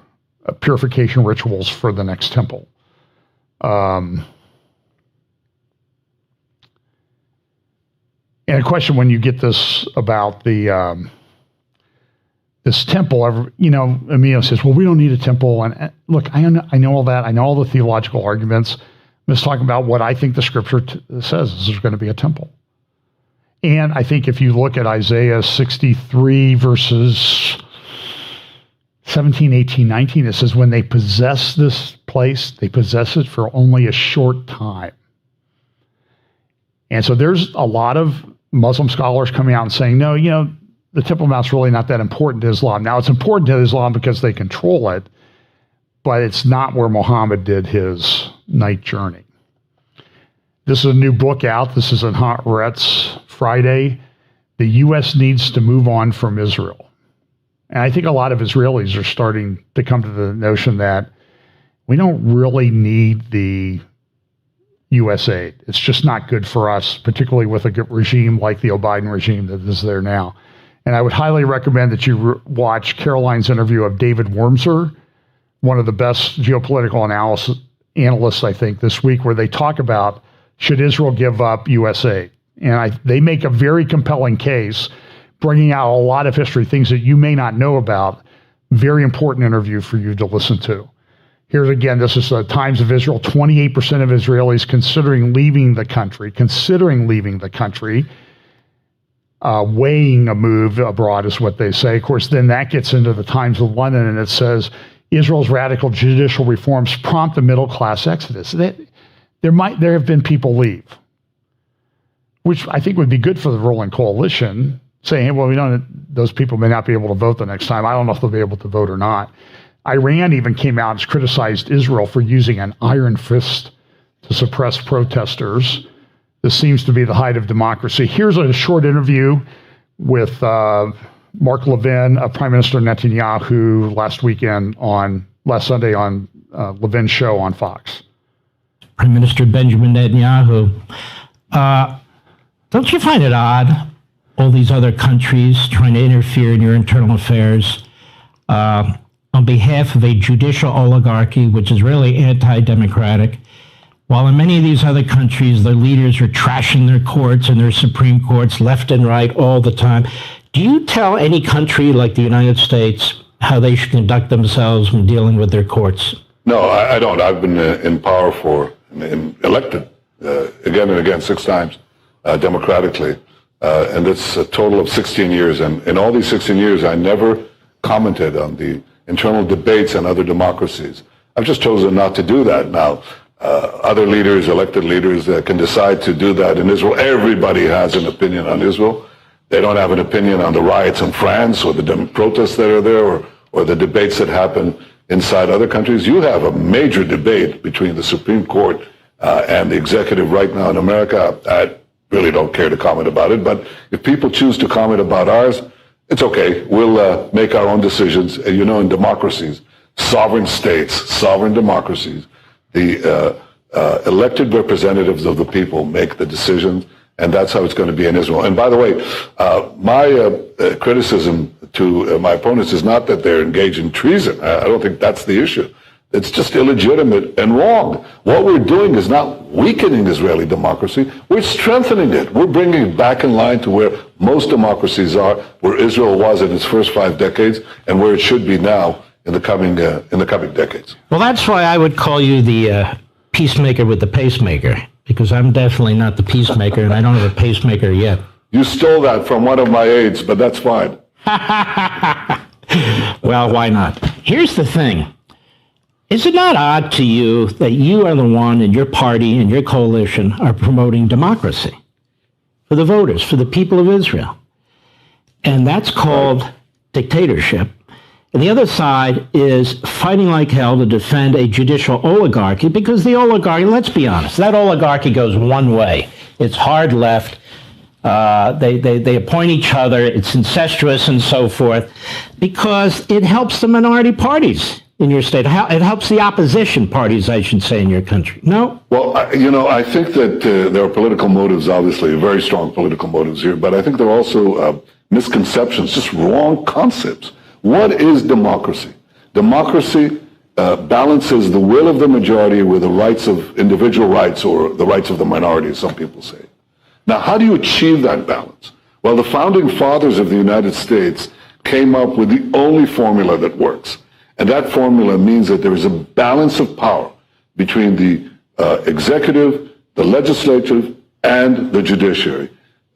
purification rituals for the next temple. And a question when you get this about this temple, Emilio says, well, we don't need a temple. And look, I know all that. I know all the theological arguments. I'm just talking about what I think the scripture says is there's going to be a temple. And I think if you look at Isaiah 63 verses 17, 18, 19, it says when they possess this place, they possess it for only a short time. And so there's a lot of Muslim scholars coming out and saying, no, the Temple Mount's really not that important to Islam. Now, it's important to Islam because they control it, but it's not where Muhammad did his night journey. This is a new book out. This is in Haaretz Friday. The U.S. needs to move on from Israel. And I think a lot of Israelis are starting to come to the notion that we don't really need the U.S. aid. It's just not good for us, particularly with a regime like the Biden regime that is there now. And I would highly recommend that you watch Caroline's interview of David Wormser, one of the best geopolitical analysts, I think, this week, where they talk about, should Israel give up U.S. aid? And they make a very compelling case, bringing out a lot of history, things that you may not know about. Very important interview for you to listen to. Here's again, this is the Times of Israel. 28% of Israelis considering leaving the country. Weighing a move abroad is what they say. Of course, then that gets into the Times of London, and it says, Israel's radical judicial reforms prompt a middle-class exodus. There have been people leave, which I think would be good for the ruling coalition, saying, hey, well, those people may not be able to vote the next time. I don't know if they'll be able to vote or not. Iran even came out and criticized Israel for using an iron fist to suppress protesters. This seems to be the height of democracy. Here's a short interview with Mark Levin, Prime Minister Netanyahu, last Sunday on Levin's show on Fox. Prime Minister Benjamin Netanyahu, don't you find it odd, all these other countries trying to interfere in your internal affairs on behalf of a judicial oligarchy, which is really anti-democratic, while in many of these other countries, their leaders are trashing their courts and their Supreme Courts left and right all the time? Do you tell any country like the United States, how they should conduct themselves when dealing with their courts? No, I don't. I've been in power elected again and again, 6 times democratically. And it's a total of 16 years. And in all these 16 years, I never commented on the internal debates in other democracies. I've just chosen not to do that now. Other leaders, elected leaders, can decide to do that in Israel. Everybody has an opinion on Israel. They don't have an opinion on the riots in France or the protests that are there or the debates that happen inside other countries. You have a major debate between the Supreme Court and the executive right now in America. I really don't care to comment about it, but if people choose to comment about ours, it's okay. We'll make our own decisions. You know, in democracies, sovereign states, sovereign democracies, the elected representatives of the people make the decisions, and that's how it's going to be in Israel. And by the way, my criticism to my opponents is not that they're engaged in treason. I don't think that's the issue. It's just illegitimate and wrong. What we're doing is not weakening Israeli democracy. We're strengthening it. We're bringing it back in line to where most democracies are, where Israel was in its first 5 decades, and where it should be now in the coming decades. Well, that's why I would call you the peacemaker with the pacemaker, because I'm definitely not the peacemaker, and I don't have a pacemaker yet. You stole that from one of my aides, but that's fine. Well, why not? Here's the thing. Is it not odd to you that you are the one in your party and your coalition are promoting democracy for the voters, for the people of Israel? And that's called dictatorship. And the other side is fighting like hell to defend a judicial oligarchy, because the oligarchy, let's be honest, that oligarchy goes one way. It's hard left. They appoint each other. It's incestuous and so forth, because it helps the minority parties in your state. It helps the opposition parties, I should say, in your country. No? Well, I think that there are political motives, obviously, very strong political motives here, but I think there are also misconceptions, just wrong concepts. What is democracy? Democracy balances the will of the majority with the rights of individual rights, or the rights of the minority, as some people say. Now, how do you achieve that balance? Well, the founding fathers of the United States came up with the only formula that works. And that formula means that there is a balance of power between the executive, the legislative, and the judiciary.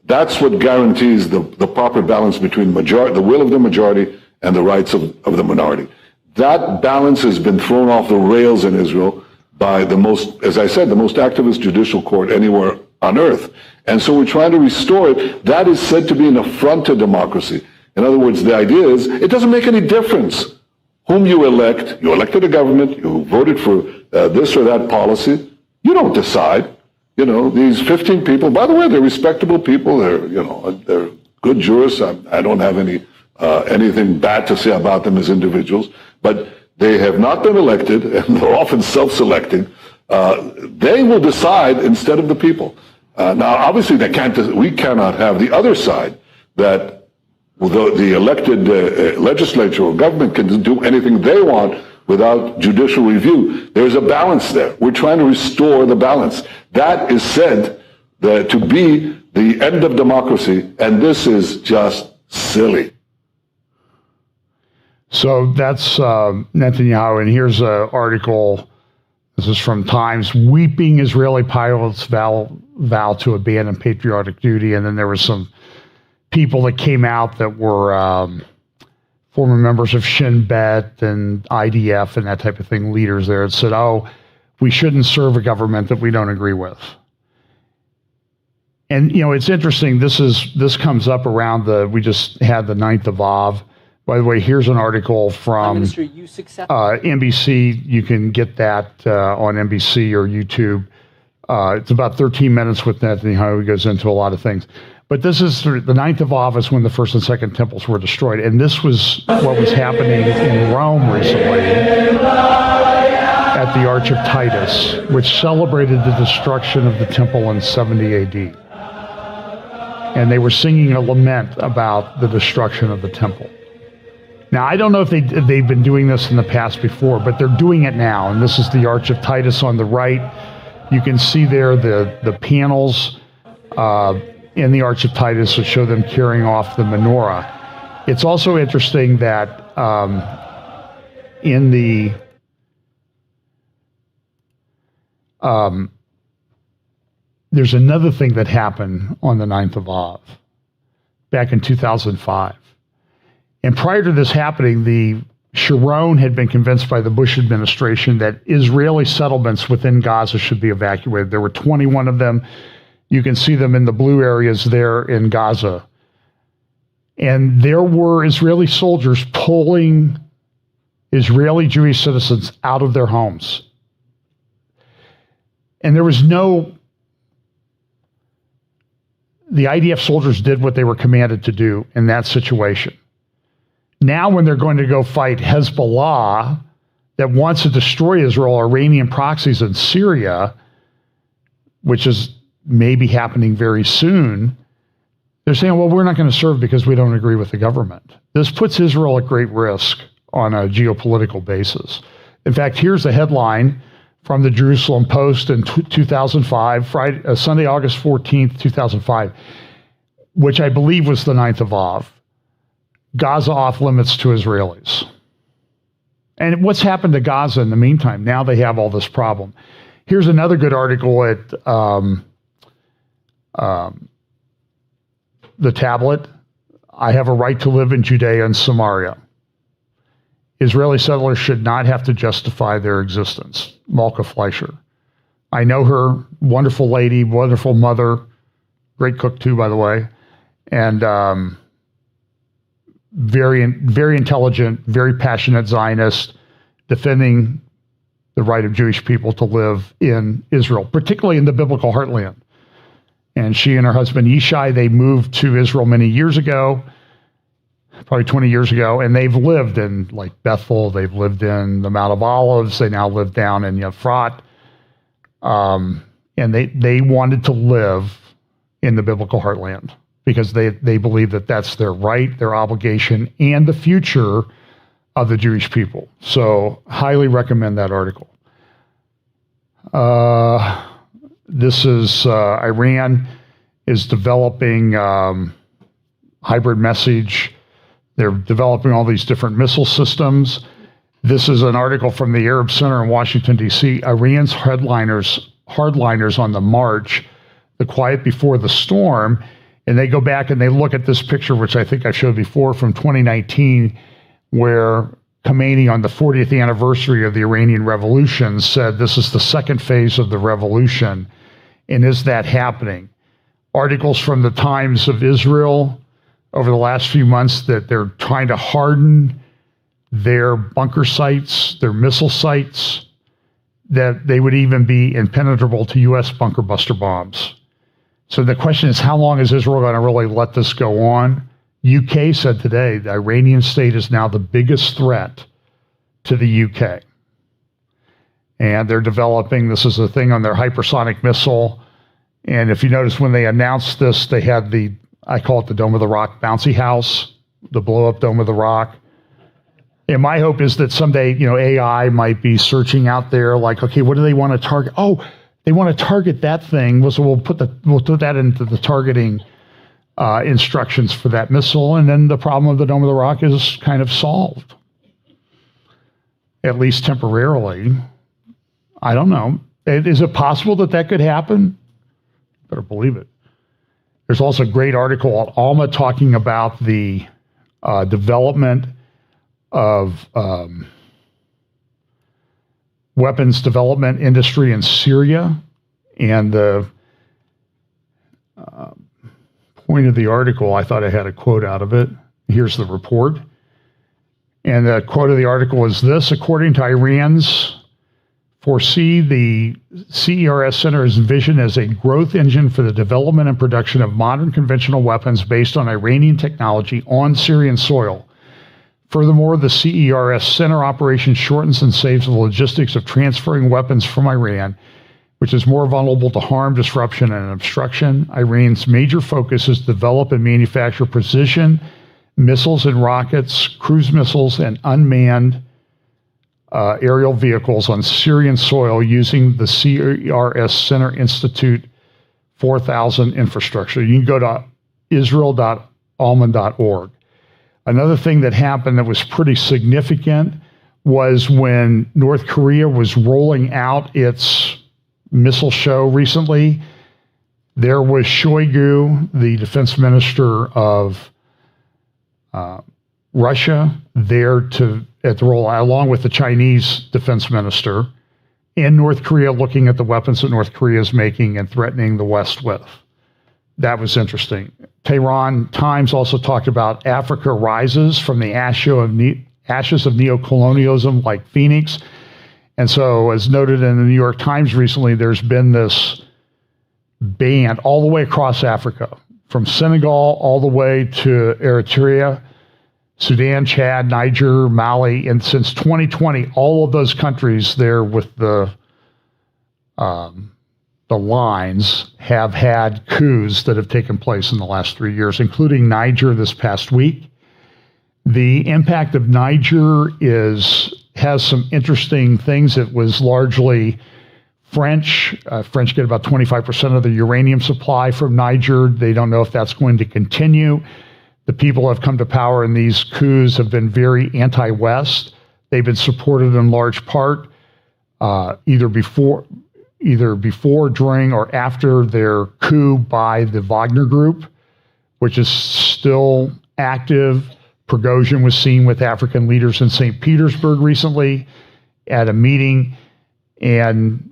That's what guarantees the proper balance between the will of the majority and the rights of the minority. That balance has been thrown off the rails in Israel by the most, as I said, the most activist judicial court anywhere on earth. And so we're trying to restore it. That is said to be an affront to democracy. In other words, the idea is it doesn't make any difference whom you elect. You elected a government, you voted for this or that policy. You don't decide. These 15 people, by the way, they're respectable people. They're good jurists. I don't have anything bad to say about them as individuals, but they have not been elected, and they're often self-selecting. They will decide instead of the people. Now, obviously, we cannot have the other side, that the elected legislature or government can do anything they want without judicial review. There's a balance there. We're trying to restore the balance. That is said to be the end of democracy, and this is just silly. So that's Netanyahu, and here's an article. This is from Times. Weeping Israeli pilots vow to abandon patriotic duty. And then there were some people that came out that were former members of Shin Bet and IDF and that type of thing, leaders there, that said, we shouldn't serve a government that we don't agree with. And, it's interesting. This comes up around we just had the 9th of Av. By the way, here's an article from NBC. You can get that on NBC or YouTube. It's about 13 minutes with Netanyahu. He goes into a lot of things. But this is the 9th of Av, when the first and second temples were destroyed. And this was what was happening in Rome recently at the Arch of Titus, which celebrated the destruction of the temple in 70 AD. And they were singing a lament about the destruction of the temple. Now, I don't know if they've been doing this in the past before, but they're doing it now. And this is the Arch of Titus on the right. You can see there the panels in the Arch of Titus that show them carrying off the menorah. It's also interesting that in the there's another thing that happened on the 9th of Av back in 2005. And prior to this happening, the Sharon had been convinced by the Bush administration that Israeli settlements within Gaza should be evacuated. There were 21 of them. You can see them in the blue areas there in Gaza. And there were Israeli soldiers pulling Israeli Jewish citizens out of their homes. And there was the IDF soldiers did what they were commanded to do in that situation. Now, when they're going to go fight Hezbollah that wants to destroy Israel, Iranian proxies in Syria, which is maybe happening very soon, they're saying, well, we're not going to serve because we don't agree with the government. This puts Israel at great risk on a geopolitical basis. In fact, here's a headline from the Jerusalem Post in 2005, Sunday, August 14th, 2005, which I believe was the 9th of Av. Gaza off limits to Israelis. And what's happened to Gaza in the meantime? Now they have all this problem. Here's another good article at The Tablet. I have a right to live in Judea and Samaria. Israeli settlers should not have to justify their existence. Malka Fleischer. I know her, wonderful lady, wonderful mother, great cook too, by the way, and very intelligent, very passionate Zionist, defending the right of Jewish people to live in Israel, particularly in the biblical heartland. And she and her husband Yishai, they moved to Israel many years ago, probably 20 years ago, and they've lived in like Bethel, they've lived in the Mount of Olives, they now live down in Euphrat, and they wanted to live in the biblical heartland because they believe that that's their right, their obligation, and the future of the Jewish people. So highly recommend that article. This is Iran is developing hybrid message. They're developing all these different missile systems. This is an article from the Arab Center in Washington, D.C. Iran's hardliners on the march, the quiet before the storm. And they go back and they look at this picture, which I think I showed before from 2019, where Khomeini on the 40th anniversary of the Iranian Revolution said, this is the second phase of the revolution. And is that happening? Articles from the Times of Israel over the last few months that they're trying to harden their bunker sites, their missile sites, that they would even be impenetrable to U.S. bunker buster bombs. So the question is, how long is Israel going to really let this go on? UK said today the Iranian state is now the biggest threat to the UK. And they're developing, this is a thing on their hypersonic missile. And if you notice, when they announced this, they had I call it the Dome of the Rock bouncy house, the blow-up Dome of the Rock. And my hope is that someday, AI might be searching out there like, okay, what do they want to target? Oh, they want to target that thing. So we'll put that into the targeting instructions for that missile. And then the problem of the Dome of the Rock is kind of solved, at least temporarily. I don't know. Is it possible that could happen? Better believe it. There's also a great article on Alma talking about the development of weapons development industry in Syria. And the point of the article, I thought I had a quote out of it. Here's the report. And the quote of the article is this: according to Iran's foresee the CERS Center's vision as a growth engine for the development and production of modern conventional weapons based on Iranian technology on Syrian soil. Furthermore, the CERS Center operation shortens and saves the logistics of transferring weapons from Iran, which is more vulnerable to harm, disruption, and obstruction. Iran's major focus is to develop and manufacture precision missiles and rockets, cruise missiles, and unmanned aerial vehicles on Syrian soil using the CERS Center Institute 4000 infrastructure. You can go to israel.alman.org. Another thing that happened that was pretty significant was when North Korea was rolling out its missile show recently. There was Shoigu, the defense minister of Russia, there at the rollout, along with the Chinese defense minister, in North Korea, looking at the weapons that North Korea is making and threatening the West with. That was interesting. Tehran Times also talked about Africa rises from the ashes of neocolonialism like Phoenix. And so, as noted in the New York Times recently, there's been this band all the way across Africa, from Senegal all the way to Eritrea, Sudan, Chad, Niger, Mali, and since 2020, all of those countries there with the lines have had coups that have taken place in the last 3 years, including Niger this past week. The impact of Niger has some interesting things. It was largely French. French get about 25% of the uranium supply from Niger. They don't know if that's going to continue. The people who have come to power in these coups have been very anti-West. They've been supported in large part either before, during, or after their coup by the Wagner Group, which is still active. Prigozhin was seen with African leaders in St. Petersburg recently at a meeting, and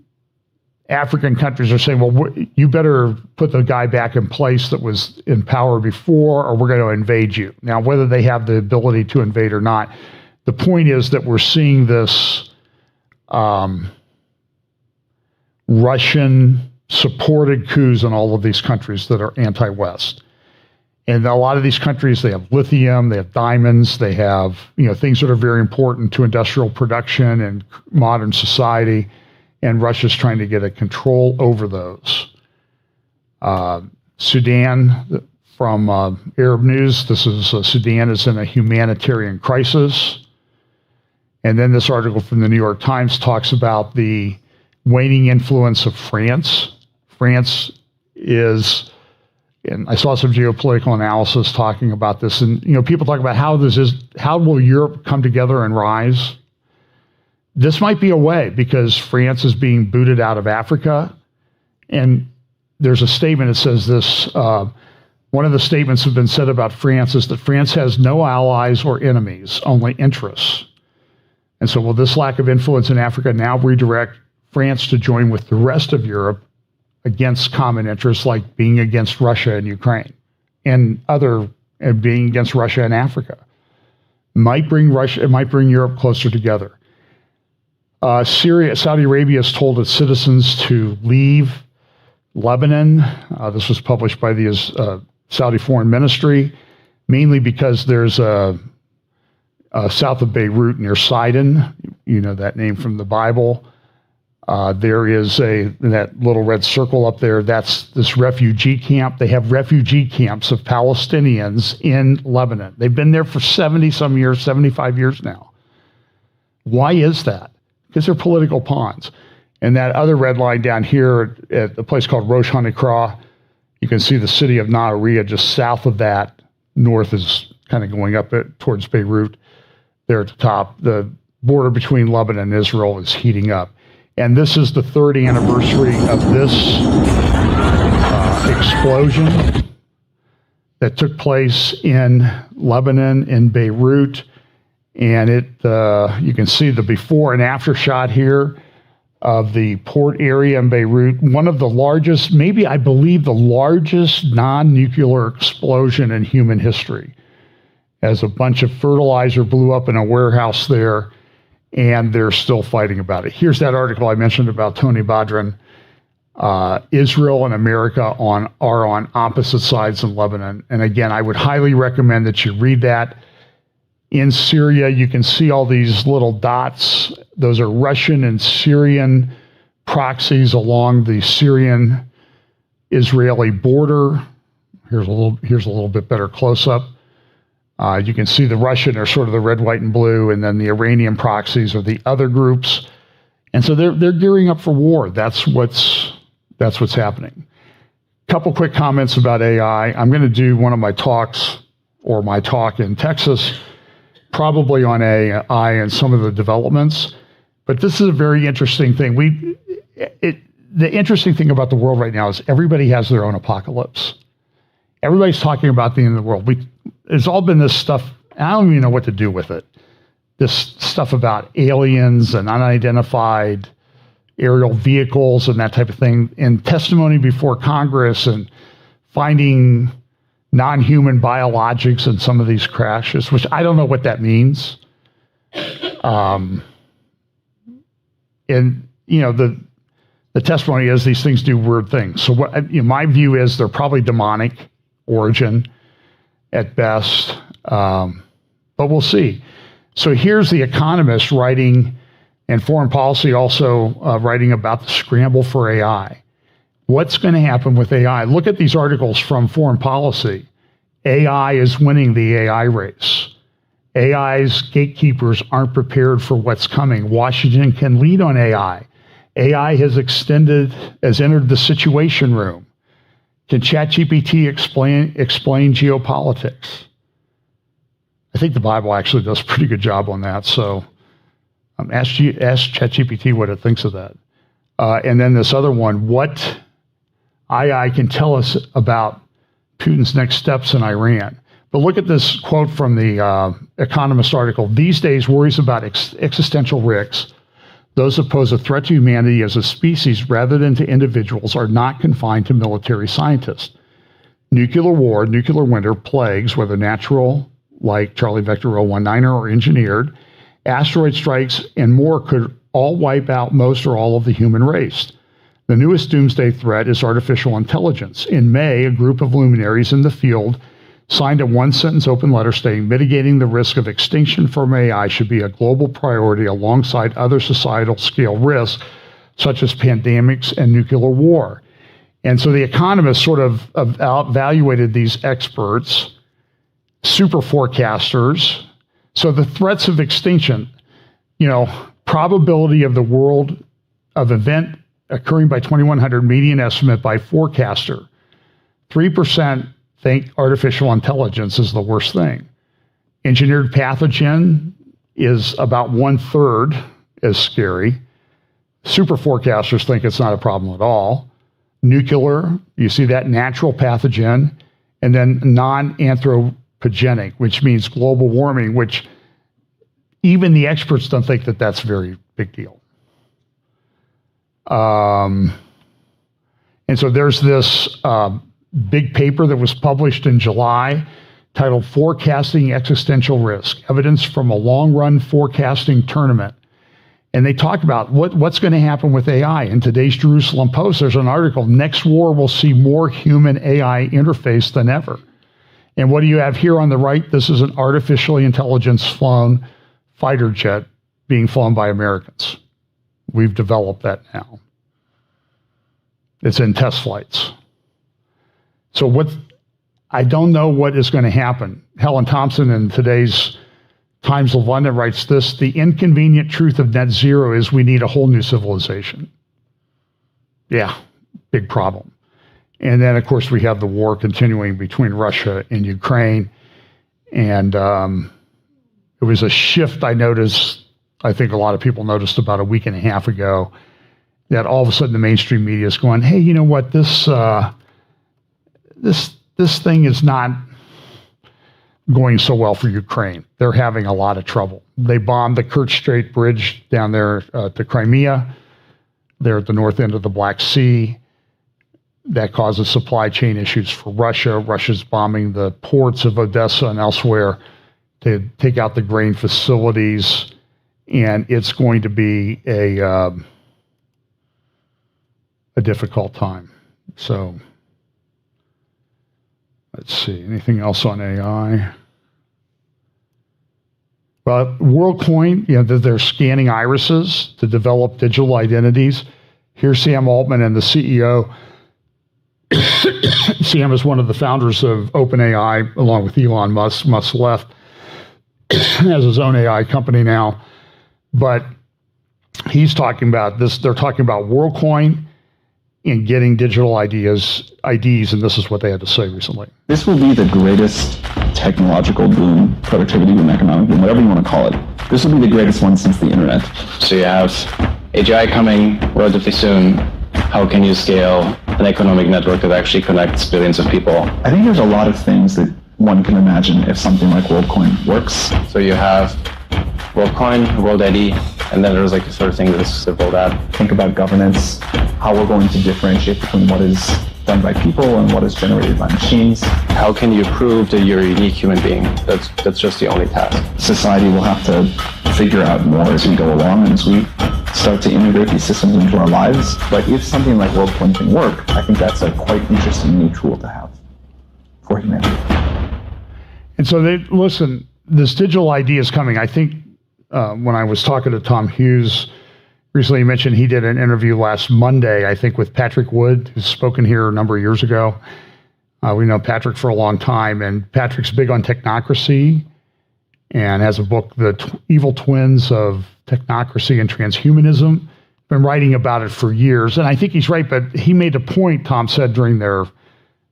African countries are saying, well, you better put the guy back in place that was in power before, or we're going to invade you. Now, whether they have the ability to invade or not, the point is that we're seeing this Russian-supported coups in all of these countries that are anti-West. And a lot of these countries, they have lithium, they have diamonds, they have things that are very important to industrial production and modern society, and Russia's trying to get a control over those. Sudan, from Arab News, Sudan is in a humanitarian crisis. And then this article from the New York Times talks about the waning influence of France. France is, and I saw some geopolitical analysis talking about this, and people talk about how will Europe come together and rise? This might be a way, because France is being booted out of Africa, and there's a statement that says this. One of the statements that have been said about France is that France has no allies or enemies, only interests. And so will this lack of influence in Africa now redirect France to join with the rest of Europe against common interests, like being against Russia and Ukraine and being against Russia and Africa? It might bring Europe closer together. Saudi Arabia has told its citizens to leave Lebanon. This was published by the Saudi Foreign Ministry, mainly because there's south of Beirut near Sidon, that name from the Bible. There is that little red circle up there, that's this refugee camp. They have refugee camps of Palestinians in Lebanon. They've been there for 70-some years, 75 years now. Why is that? Because they're political pawns. And that other red line down here at a place called Rosh HaNikra, you can see the city of Nahariya just south of that. North is kind of going up towards Beirut. There at the top, the border between Lebanon and Israel is heating up. And this is the third anniversary of this explosion that took place in Lebanon, in Beirut. And you can see the before and after shot here of the port area in Beirut. One of the largest, maybe I believe the largest non-nuclear explosion in human history, as a bunch of fertilizer blew up in a warehouse there, and they're still fighting about it. Here's that article I mentioned about Tony Badran. Israel and America are on opposite sides in Lebanon. And again, I would highly recommend that you read that. In Syria, you can see all these little dots. Those are Russian and Syrian proxies along the Syrian-Israeli border. Here's a little bit better close-up. You can see the Russian are sort of the red, white, and blue, and then the Iranian proxies are the other groups. And so they're gearing up for war. That's what's happening. Couple quick comments about AI. I'm going to do one of my talks or my talk in Texas, probably on AI and some of the developments. But this is a very interesting thing. The interesting thing about the world right now is everybody has their own apocalypse. Everybody's talking about the end of the world. It's all been this stuff. I don't even know what to do with it. This stuff about aliens and unidentified aerial vehicles and that type of thing, and testimony before Congress and finding non-human biologics in some of these crashes, which I don't know what that means. And, the testimony is these things do weird things. So my view is they're probably demonic origin at best, but we'll see. So here's The Economist writing, and Foreign Policy also writing about the scramble for AI. What's going to happen with AI? Look at these articles from Foreign Policy. AI is winning the AI race. AI's gatekeepers aren't prepared for what's coming. Washington can lead on AI. AI has entered the situation room. Can ChatGPT explain geopolitics? I think the Bible actually does a pretty good job on that. So ask ChatGPT what it thinks of that. And then this other one, what AI can tell us about Putin's next steps in Iran. But look at this quote from the Economist article. These days, worries about existential risks, those that pose a threat to humanity as a species rather than to individuals, are not confined to military scientists. Nuclear war, nuclear winter, plagues, whether natural, like Charlie Vector 019, or engineered, asteroid strikes, and more could all wipe out most or all of the human race. The newest doomsday threat is artificial intelligence. In May, a group of luminaries in the field signed a one-sentence open letter stating mitigating the risk of extinction from AI should be a global priority alongside other societal scale risks, such as pandemics and nuclear war. And so The Economist sort of evaluated these experts, super forecasters. So the threats of extinction, probability of the world of event occurring by 2100, median estimate by forecaster. 3% think artificial intelligence is the worst thing. Engineered pathogen is about 1/3 as scary. Super forecasters think it's not a problem at all. Nuclear, you see that, natural pathogen, and then non-anthropogenic, which means global warming, which even the experts don't think that that's a very big deal. And so there's this big paper that was published in July titled Forecasting Existential Risk, Evidence from a Long-Run Forecasting Tournament. And they talk about what's going to happen with AI. In today's Jerusalem Post, there's an article, Next War will see more human-AI interface than ever. And what do you have here on the right? This is an artificially intelligence-flown fighter jet being flown by Americans. We've developed that now. It's in test flights. So I don't know what is going to happen. Helen Thompson in today's Times of London writes this: the inconvenient truth of net zero is we need a whole new civilization. Yeah, big problem. And then, of course, we have the war continuing between Russia and Ukraine. And it was a shift I noticed, I think a lot of people noticed about a week and a half ago, that all of a sudden the mainstream media is going, hey, you know what, this thing is not going so well for Ukraine. They're having a lot of trouble. They bombed the Kerch Strait Bridge down there to Crimea. They're at the north end of the Black Sea. That causes supply chain issues for Russia. Russia's bombing the ports of Odessa and elsewhere to take out the grain facilities. And it's going to be a difficult time. So let's see, anything else on AI? Well, WorldCoin, they're scanning irises to develop digital identities. Here's Sam Altman and the CEO. Sam is one of the founders of OpenAI, along with Elon Musk. Musk left, has his own AI company now. But he's talking about this. They're talking about WorldCoin and getting digital IDs, and this is what they had to say recently. This will be the greatest technological boom, productivity boom, economic boom, whatever you want to call it. This will be the greatest one since the internet. So you have AGI coming relatively soon. How can you scale an economic network that actually connects billions of people? I think there's a lot of things that one can imagine if something like WorldCoin works. So you have WorldCoin, WorldID, and then there's like a third thing that's rolled out. Think about governance, how we're going to differentiate between what is done by people and what is generated by machines. How can you prove that you're a unique human being? That's just the only task. Society will have to figure out more as we go along and as we start to integrate these systems into our lives. But if something like WorldCoin can work, I think that's a quite interesting new tool to have for humanity. And so listen, this digital ID is coming. I think when I was talking to Tom Hughes recently, he mentioned he did an interview last Monday, I think, with Patrick Wood, who's spoken here a number of years ago. We know Patrick for a long time, and Patrick's big on technocracy and has a book, The Evil Twins of Technocracy and Transhumanism. Been writing about it for years, and I think he's right, but he made a point, Tom said during their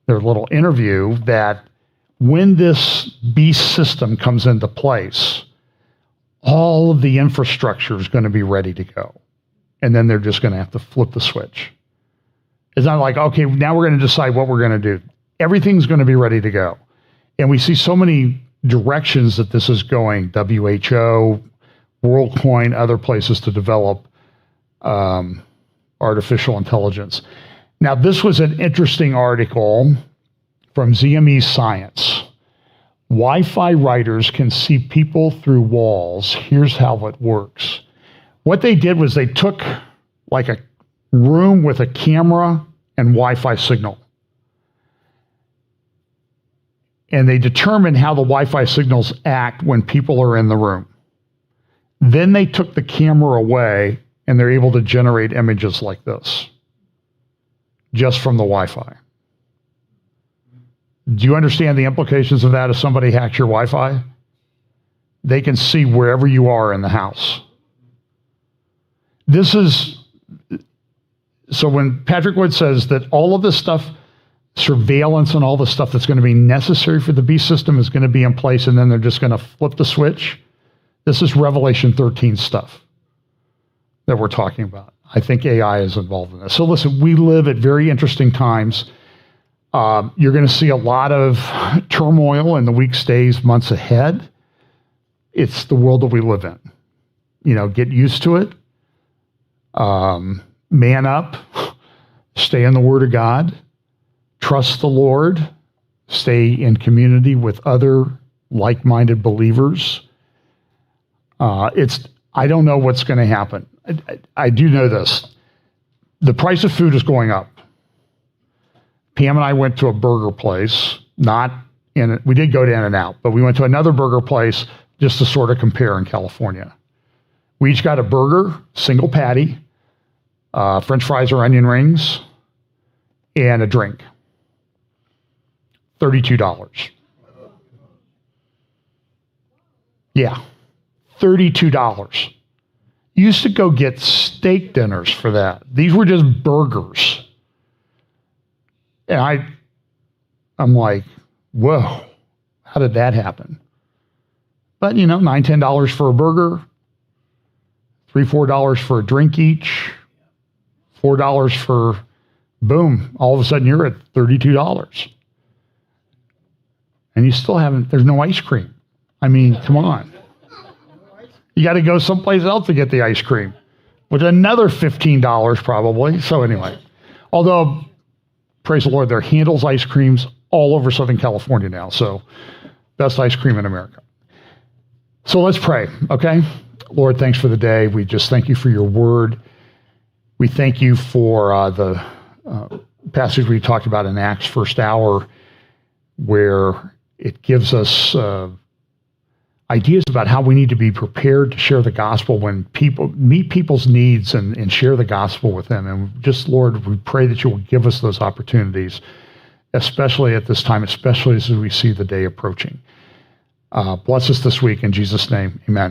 little interview, that when this beast system comes into place, all of the infrastructure is going to be ready to go. And then they're just going to have to flip the switch. It's not like, okay, now we're going to decide what we're going to do. Everything's going to be ready to go. And we see so many directions that this is going, WHO, WorldCoin, other places to develop artificial intelligence. Now, this was an interesting article from ZME Science. Wi-Fi routers can see people through walls. Here's how it works. What they did was they took like a room with a camera and Wi-Fi signal. And they determined how the Wi-Fi signals act when people are in the room. Then they took the camera away and they're able to generate images like this just from the Wi-Fi. Do you understand the implications of that if somebody hacks your Wi-Fi? They can see wherever you are in the house. This is, so when Patrick Wood says that all of this stuff, surveillance and all the stuff that's going to be necessary for the beast system is going to be in place and then they're just going to flip the switch, this is Revelation 13 stuff that we're talking about. I think AI is involved in this. So listen, we live at very interesting times. You're going to see a lot of turmoil in the weeks, days, months ahead. It's the world that we live in. You know, get used to it. Man up. Stay in the Word of God. Trust the Lord. Stay in community with other like-minded believers. I don't know what's going to happen. I do know this. The price of food is going up. Pam and I went to a burger place, we did go to In-N-Out, but we went to another burger place just to sort of compare in California. We each got a burger, single patty, French fries or onion rings, and a drink. $32. Yeah, $32. You used to go get steak dinners for that. These were just burgers. And I'm like, whoa, how did that happen? But, $9, $10 for a burger, $3, $4 for a drink each, $4 for, boom, all of a sudden you're at $32. And you still there's no ice cream. I mean, come on. You got to go someplace else to get the ice cream, with another $15 probably. So anyway, although, praise the Lord, there are Handel's ice creams all over Southern California now. So best ice cream in America. So let's pray, okay? Lord, thanks for the day. We just thank you for your word. We thank you for the passage we talked about in Acts first hour, where it gives us ideas about how we need to be prepared to share the gospel when people meet people's needs and share the gospel with them. And just, Lord, we pray that you will give us those opportunities, especially at this time, especially as we see the day approaching. Bless us this week in Jesus' name. Amen.